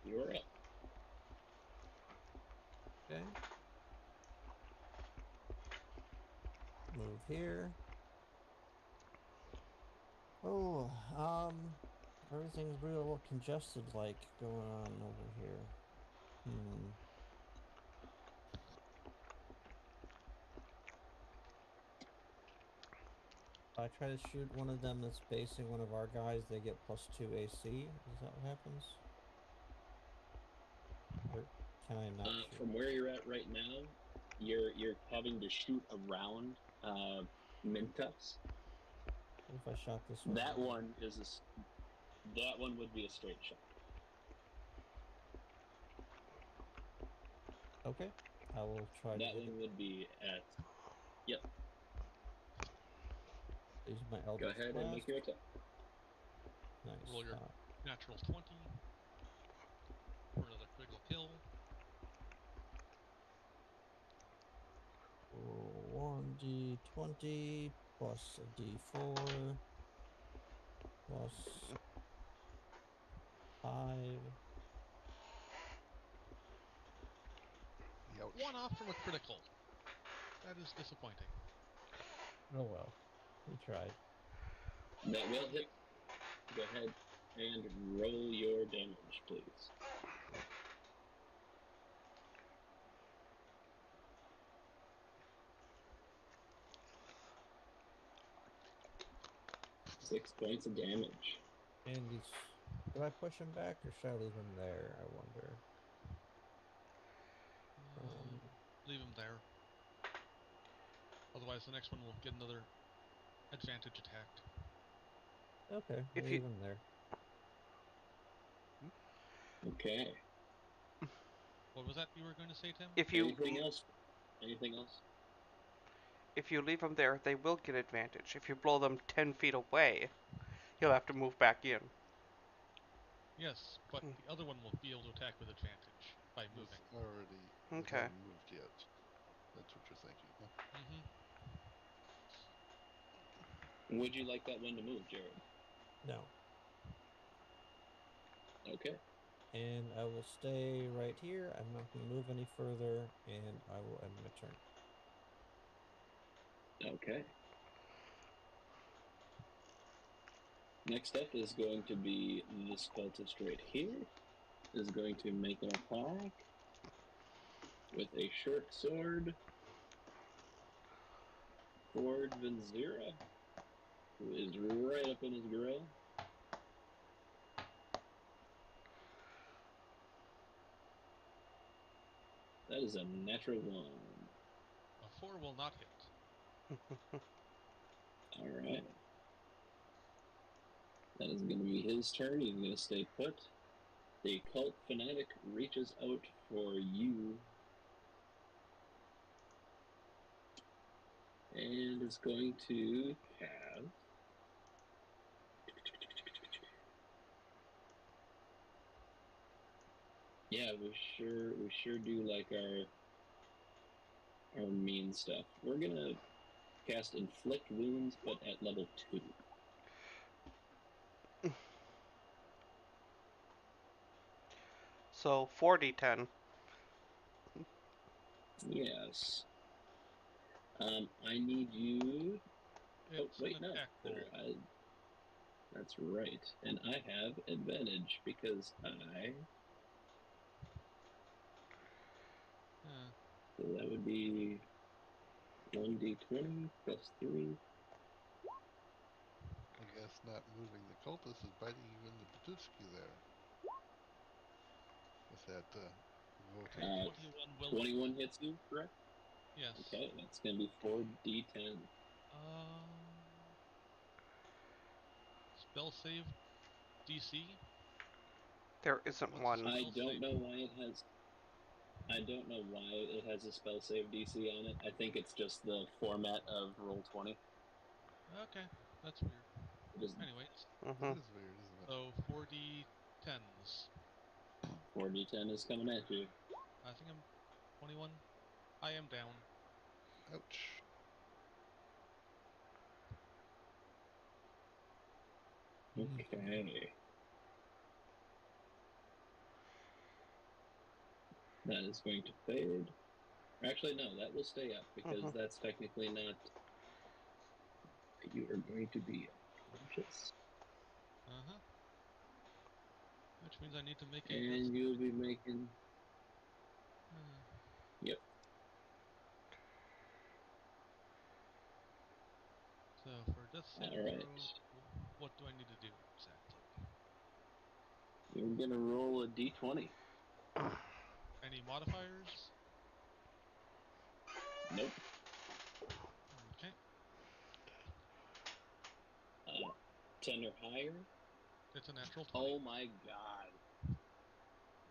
you're up. Okay. Move here. Oh, everything's real congested like going on over here. If I try to shoot one of them that's basing one of our guys, they get +2 AC. Is that what happens? Or can I not shoot? From where you're at right now, you're having to shoot around Mintus. What if I shot this one? That one is that one would be a straight shot. Okay. I will try to That hit one it. would be at. Yep. Use my Go Eldritch ahead and make Blast. your attack. Nice. Roll your natural 20 for another critical kill. 1d20 plus a d4 plus 5. Youch. One off from a critical. That is disappointing. Oh well. We tried. That will hit. Go ahead and roll your damage, please. Yep. 6 points of damage. And he's... Do I push him back or should I leave him there, I wonder? Leave him there. Otherwise, the next one will get another advantage attack. Okay, we'll If leave you him there. Okay. What was that you were going to say, Tim? Anything else? Anything else? if you leave them there, they will get advantage. If you blow them 10 feet away, he'll have to move back in. Yes, but the other one will be able to attack with advantage by moving. It Okay. hadn't moved yet. That's what you're thinking, huh? Would you like that one to move, Jared? No. Okay. And I will stay right here. I'm not going to move any further, and I will end my turn. Okay. Next up is going to be this cultist right here. Is going to make an attack with a short sword toward Vinzira, who is right up in his grill. That is a natural 1. A 4 will not hit. All right. That is going to be his turn. He's going to stay put. The cult fanatic reaches out for you and is going to have. Yeah, we sure do like our mean stuff. We're gonna cast inflict wounds, but at level 2. So 4d10. Yes. I need you. It's wait, an no. attack roll. That's right. And I have advantage because I. So that would be 1d20 plus 3. I guess guess not moving the cultist is biting you in the Badutski there. With that voting. 21 will 21 hit. hits you, correct? Yes. Okay, that's going to be 4d10. Spell save DC. There isn't What's the one. I spell don't save? know why it has. I don't know why it has a spell save DC on it. I think it's just the format of Roll20. Okay, that's weird. It is Anyways, Mm-hmm. It is weird, isn't it? so 4d10s. 4d10 is coming at you. I think I'm 21. I am down. Ouch. Okay. That is going to fade. Actually, no, that will stay up because that's technically not. You are going to be unconscious. Uh-huh. Which means I need to make a And you'll be making. Yep. So for death saving All right. throw, what do I need to do exactly? You're going to roll a d20. Any modifiers? Nope. Okay. 10 or higher. It's a natural 20. Oh my god.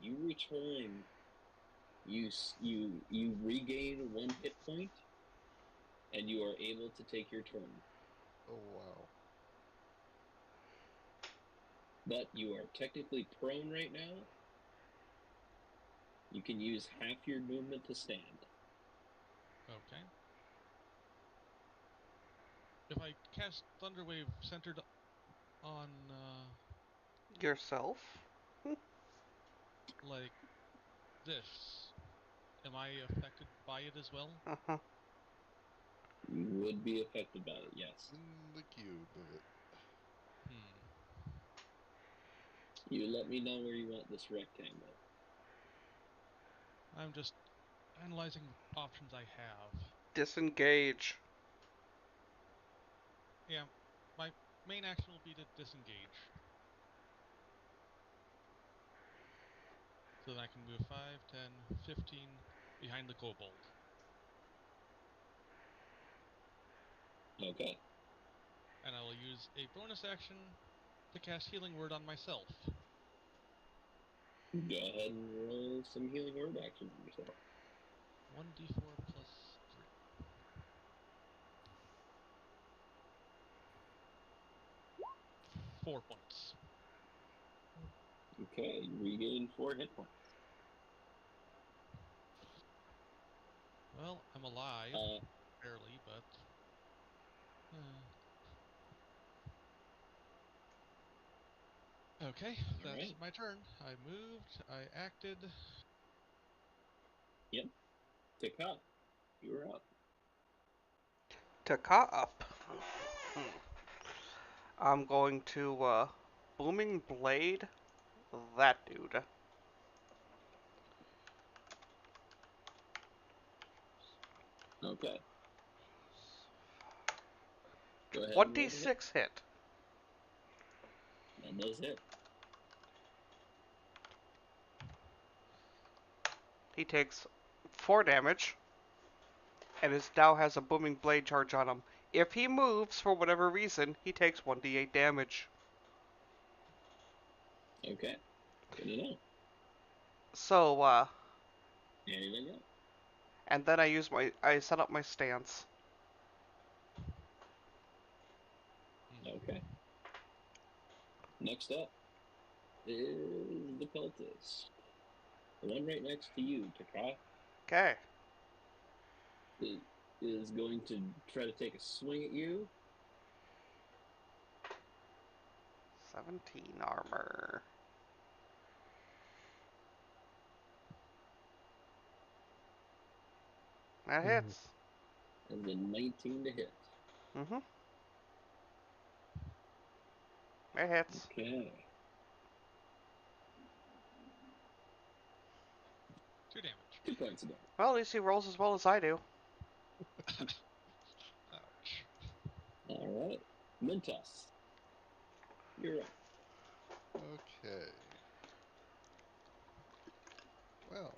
You return. You regain 1 hit point, and you are able to take your turn. Oh, wow. But you are technically prone right now. You can use half your movement to stand. Okay. If I cast Thunderwave centered on, Yourself? like this, am I affected by it as well? Uh-huh. You would be affected by it, yes. In the cube of it. You let me know where you want this rectangle. I'm just analyzing the options I have. Disengage. Yeah, my main action will be to disengage. So then I can move 5, 10, 15 behind the kobold. Okay. And I will use a bonus action to cast Healing Word on myself. Go ahead and roll some healing word action on yourself. 1d4 plus 3. Four points. Okay, you regain 4 hit points. Well, I'm alive, barely, but... Okay, that's right. my turn. I moved, I acted. Yep. Taka, you're up. Taka up. I'm going to, Booming Blade that dude. Okay. Go ahead and roll the hit. 1d6 hit. That does hit. He takes 4 damage, and now has a Booming Blade charge on him. If he moves for whatever reason, he takes 1d8 damage. Okay. Good to know. So, Anything else? and then I set up my stance. Okay. Next up is the cultist. The one right next to you, Taka, Okay. is going to try to take a swing at you. 17 armor. That hits. And the 19 to hit. Mm-hmm. That hits. Okay. 2 damage. 2 points of damage. Well, at least he rolls as well as I do. Ouch. All right. Mentos. You're up. Okay. Well,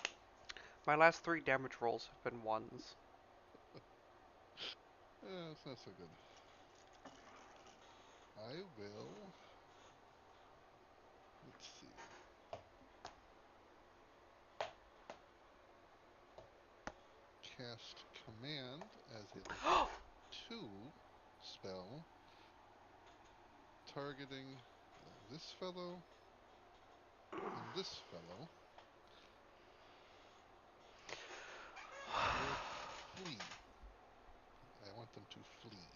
My last 3 damage rolls have been 1s. it's not so good. I will. Let's see. Cast Command as a level 2 spell, targeting this fellow and this fellow with Flee. I want them to flee.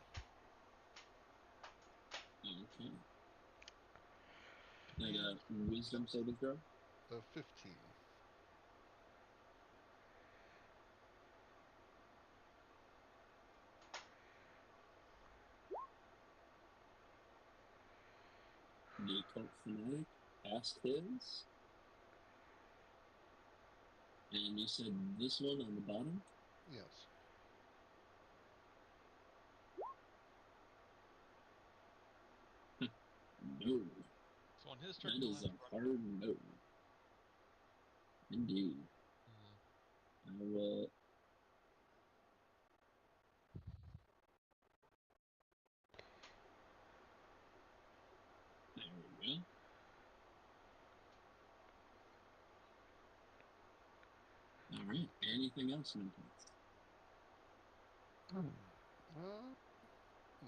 Okay. And wisdom saving throw? 15. The cult fanatic passed his. And you said this one on the bottom? Yes. No. So on his turn, That he'll is have a to run. hard no. Indeed. Uh, I will. There we go. All right. Anything else, Mintos? Uh, hmm. See.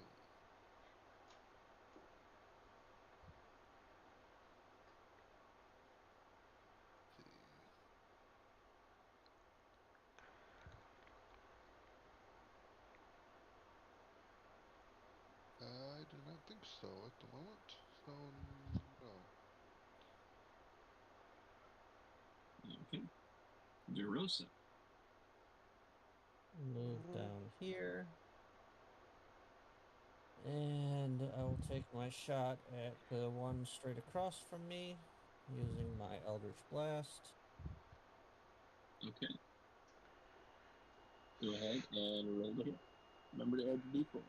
I do not think so at the moment. So, no. Okay. DeRosa. Move down here. And I will take my shot at the one straight across from me using my Eldritch Blast. Okay. Go ahead and roll the hit. Remember to add the d4.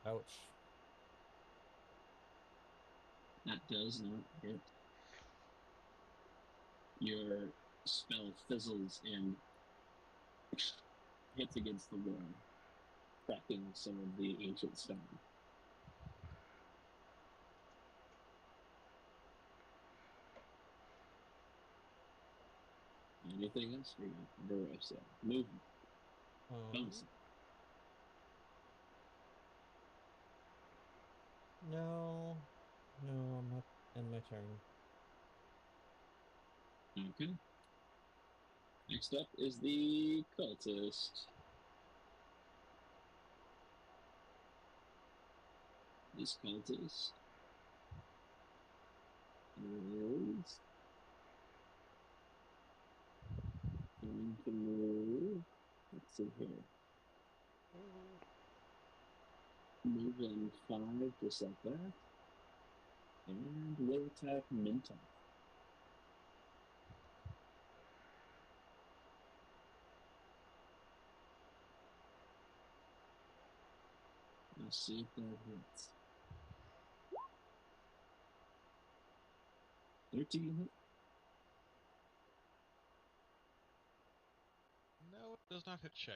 Ouch. That does not hit. Your spell fizzles and hits against the wall, cracking some of the ancient stone. Anything else for you? DeRosa. Movement. Bonus. No. No, I'm not end my turn. Okay. Next up is the cultist. This cultist is going to move. Let's see here. Move in 5 to set that. And will attack Minton. Let's see if that hits. 13 hit. no, it does not hit Shay.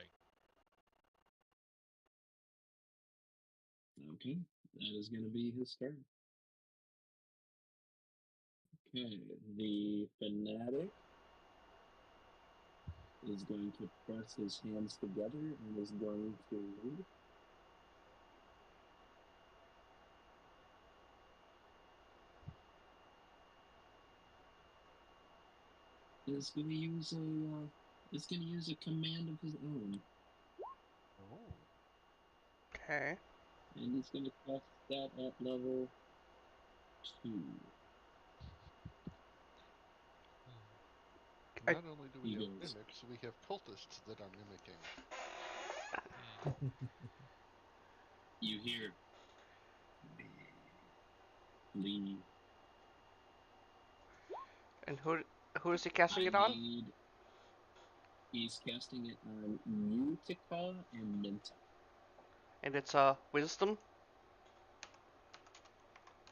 Okay, that is going to be his turn. Okay, the fanatic is going to press his hands together and is going to is going to use a command of his own, Oh. Okay. and he's going to cast that at level 2. I, Not only do we He have goes, mimics, we have cultists that are mimicking. you hear, leave. And who is he casting I it on? need. He's casting it on Utica and Minta. And it's wisdom.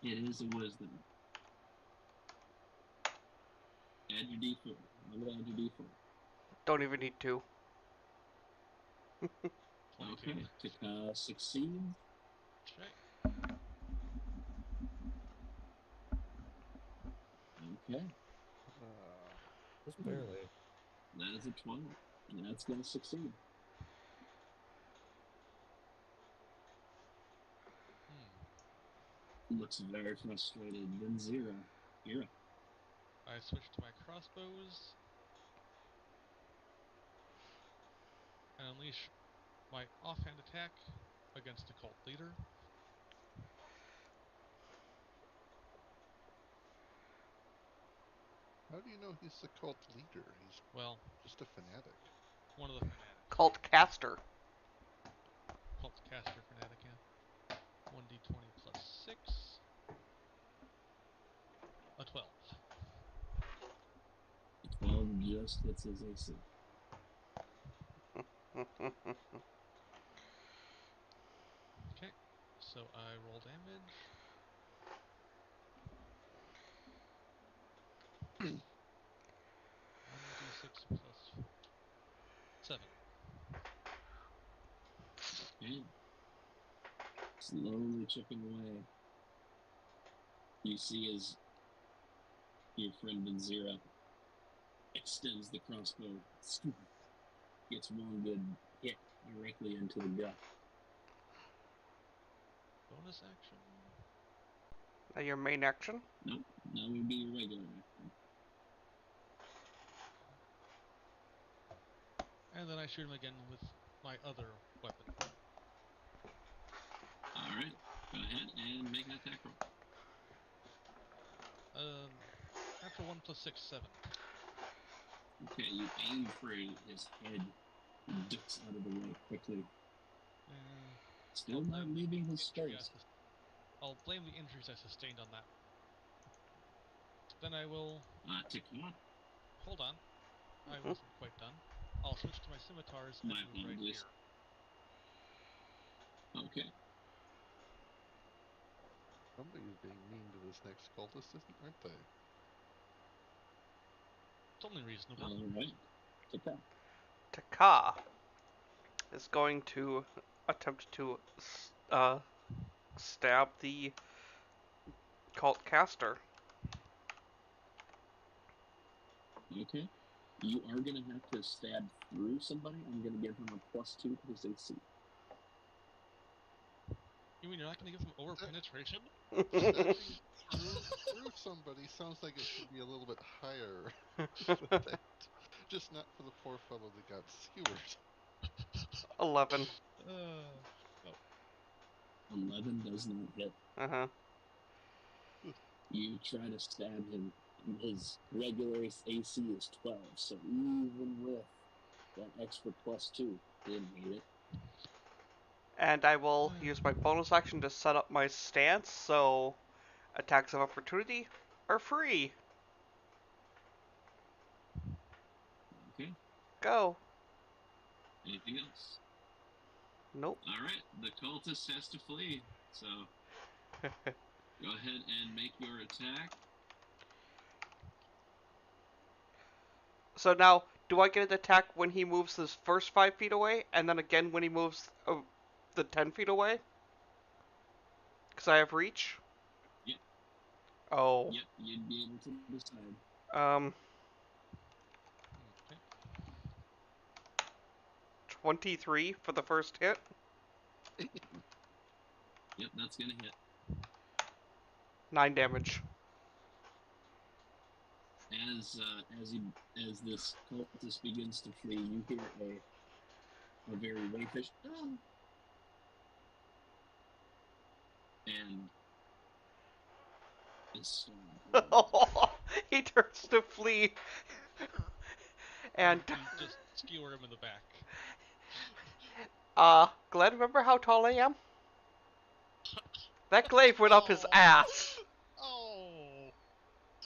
It is a wisdom. Add your D4. I'm gonna add your D4. Don't even need to. Okay. Taka succeeds. Okay. Okay. Just barely. That is a 12. That's gonna succeed. Looks very frustrated. Then Zero. You're up. I switch to my crossbows and unleash my offhand attack against the cult leader. How do you know he's the cult leader? He's Well, just a fanatic. one of the fanatics. Cult caster. Cult caster fanatic, yeah. 1d20 plus 6. A 12. 12 just hits his AC. Okay, so I roll damage. 1d6 plus 4. 7. Okay. Slowly chipping away. You see as your friend Zero extends the crossbow, gets one good hit directly into the gut. Bonus action. Your main action? Nope, that would be your regular action. And then I shoot him again with my other weapon. Alright, go ahead and make an attack roll. Natural 1 plus 6, 7. Okay, you aim for his head. He ducks out of the way quickly. Still not leaving his space. I'll blame the injuries I sustained on that. Then I will... Taka. Hold on. I wasn't quite done. I'll switch to my scimitars and My move right apologies. here. Okay. Somebody's being mean to this next cultist, aren't they? It's only reasonable. Alright. Taka. Taka is going to attempt to stab the cult caster. Okay. You are going to have to stab through somebody. I'm going to give him a +2 to his AC. You mean you're not going to give him over penetration? Stabbing through somebody sounds like it should be a little bit higher than that. Just not for the poor fellow that got skewered. 11. Oh. 11 does not hit. Uh-huh. You try to stab him. His regular AC is 12, so even with that extra +2, didn't hit it. And I will use my bonus action to set up my stance, so attacks of opportunity are free. Okay. Go. Anything else? Nope. Alright, the cultist has to flee, so go ahead and make your attack. So now, do I get an attack when he moves his first 5 feet away, and then again when he moves the 10 feet away? Because I have reach? Yep. Oh. Yep, you'd be able to decide. Okay. 23 for the first hit. Yep, that's gonna hit. 9 damage. As this cultist begins to flee, you hear a very rapish and this He turns to flee. And you just skewer him in the back. Glenn, remember how tall I am? That glaive went up his ass. Oh!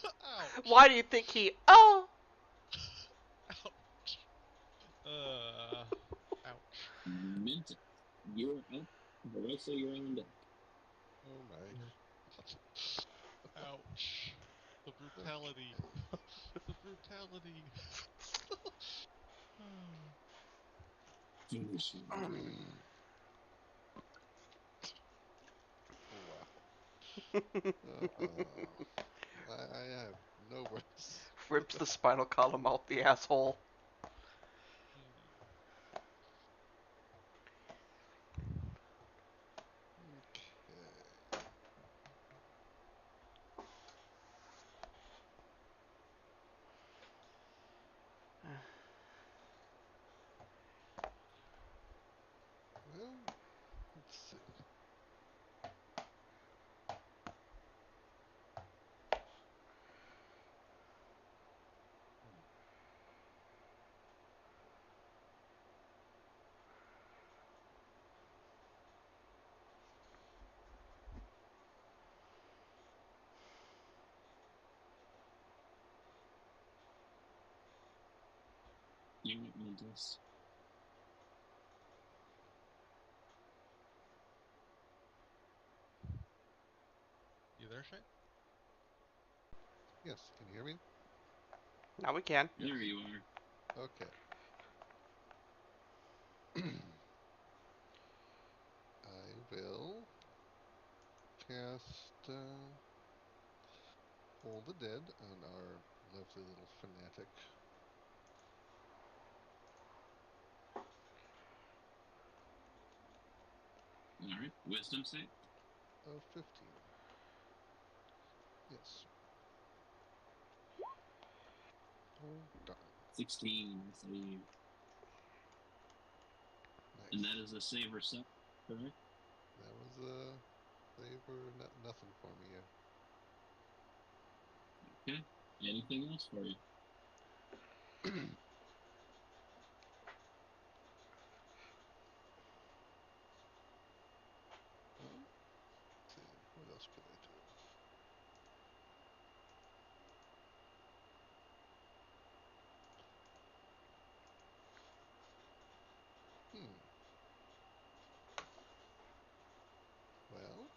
Ouch! Why do you think he? Oh, Ouch. Ouch. Mint, you're up. Barossa, you're on deck. Oh my. Ouch. The brutality. Okay. The brutality. Finish him. Oh wow. I have no words. rips the spinal column out the asshole. Okay. Well, let's see. You're up, Mintus. You there, Shay? Yes, can you hear me? Now we can. There you are. Okay. I will cast Hold the Dead on our lovely little fanatic. Alright, wisdom save. Of 15. Yes. Oh, darn. 16, save. And that Nice. is a save or suck, correct? That was they were nothing for me. Okay. Anything else for you? Well, let's see. What else could I do? Well,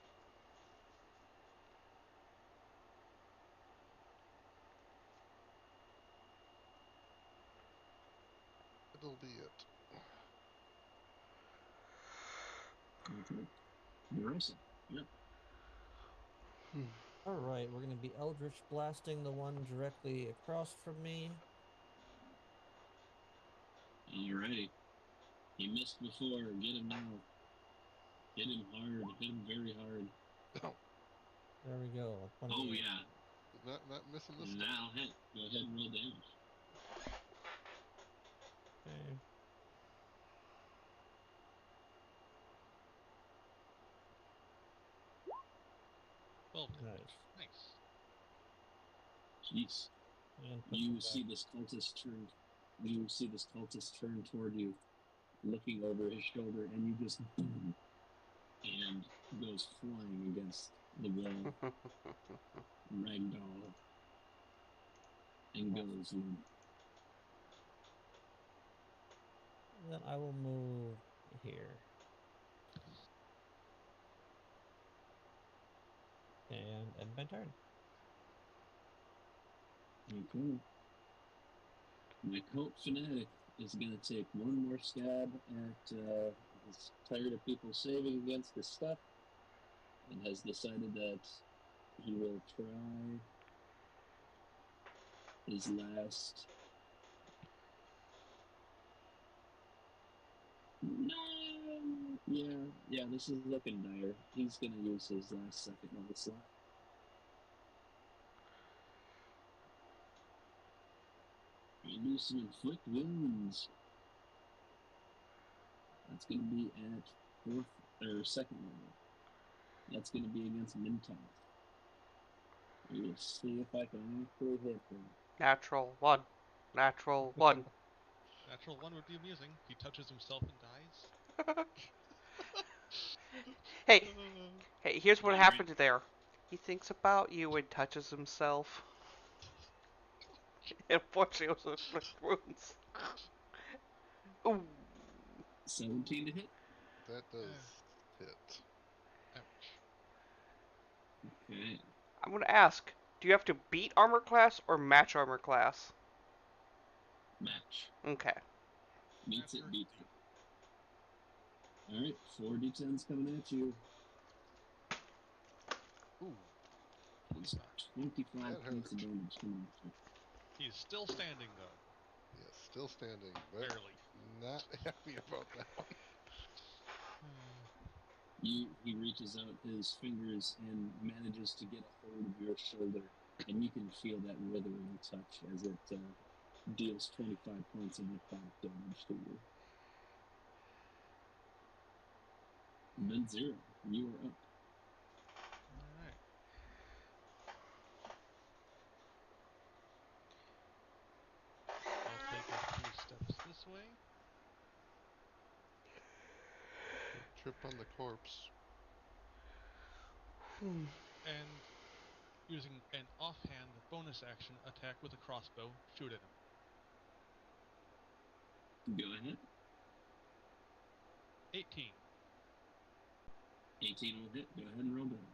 it'll be it. Okay. Barossa, yep. Alright, we're gonna be Eldritch blasting the one directly across from me. Alrighty. He missed before. Get him now. Hit him hard. Hit him very hard. Oh, There we go. Oh, 28. yeah. not missing this time. That'll hit. Go ahead and roll damage. Okay. Well, Nice. nice. Jeez. And put You some see back. this cultist turn. You see this cultist turn toward you, looking over his shoulder, and you just boom, and goes flying against the wall, ragdoll, and goes limp. Then I will move here. And end my turn. Okay. My cult fanatic is going to take one more stab at. He's tired of people saving against this stuff, and has decided that he will try his last. No. Yeah. This is looking dire. He's gonna use his last second level slot. And do some inflict wounds. That's gonna be at fourth or second level. That's gonna be against Mintoff. We'll see if I can actually hit him. Natural one. Natural one. Natural one would be amusing. He touches himself and dies. Hey, hey, here's what Alright. happened there. He thinks about you and touches himself. Unfortunately, it was inflict wounds. Ooh. 17 to hit. That does hit. Ouch. Okay. I'm gonna ask, do you have to beat armor class or match armor class? Match. Okay. Meets Match or it, beats beat. it. All right, 4d10s coming at you. Ooh, It's 25 that points of hurt. damage coming at you. He's still standing though. Yes, still standing, but Barely. not happy about that one. He reaches out his fingers and manages to get a hold of your shoulder, and you can feel that withering touch as it deals 25 points of necrotic damage to you. Mid-Zero, you are up. Alright. I'll take a few steps this way. Don't trip on the corpse. And using an offhand bonus action attack with a crossbow, shoot at him. Go ahead. 18. 18 will hit. Go ahead and roll damage.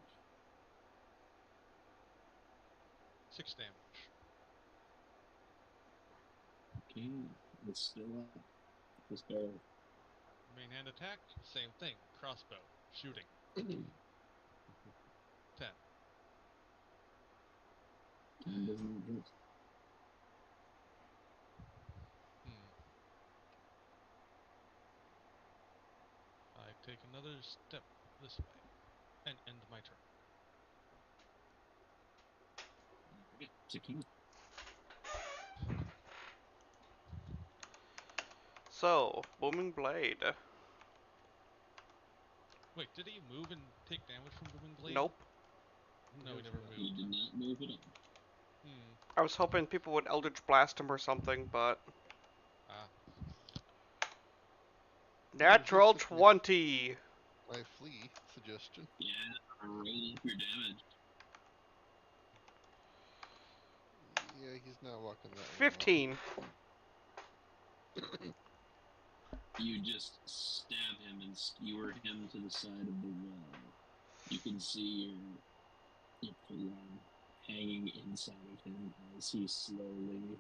6 damage. Okay, it's still up. This barrel. Main hand attack, same thing. Crossbow, shooting. 10. 10 does not hit. I take another step this way and end my turn. Okay, Taka. So, booming blade. Wait, did he move and take damage from Booming Blade? Nope. No, he never He moved. did not move at all. I was hoping people would Eldritch Blast him or something, but Ah. natural Resisted 20. my flee suggestion. Yeah, roll up your damage. Yeah, he's not walking that one off. 15. You just stab him and skewer him to the side of the wall. You can see your forearm hanging inside of him as he slowly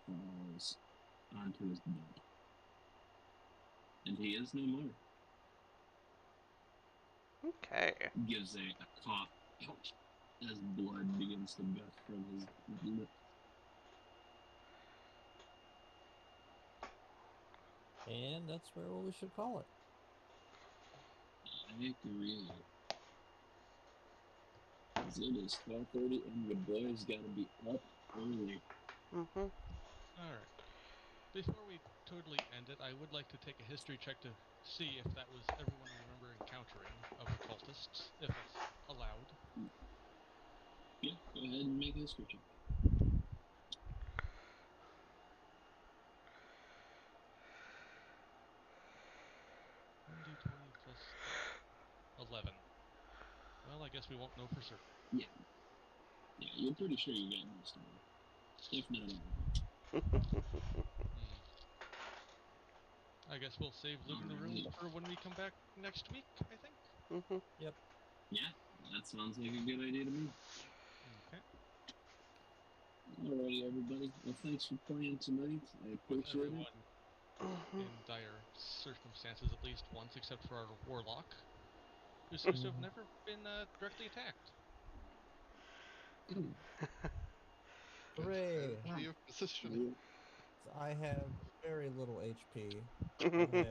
falls onto his butt. And he is no more. Okay. Gives a cough as blood begins to gush from his lip. And that's where we should call it. I agree. As it is 12:30 and your boy's got to be up early. Mm-hmm. Alright. Before we totally end it, I would like to take a history check to see if that was everyone I remember encountering of the cultists, if that's allowed. Yeah, go ahead and make a history check. 1d20 plus 3. 11. Well, I guess we won't know for certain. Yeah, you're pretty sure you got most of them, if not all of them. I guess we'll save looting the room for when we come back next week, I think. Mm-hmm. Yep. Yeah, that sounds like a good idea to me. Okay. Alrighty, everybody. Well, thanks for playing tonight. I With appreciate everyone Mm-hmm. in dire circumstances at least once, except for our warlock, who seems to have never been directly attacked. Hooray! Transparency of positioning. I have very little HP. I have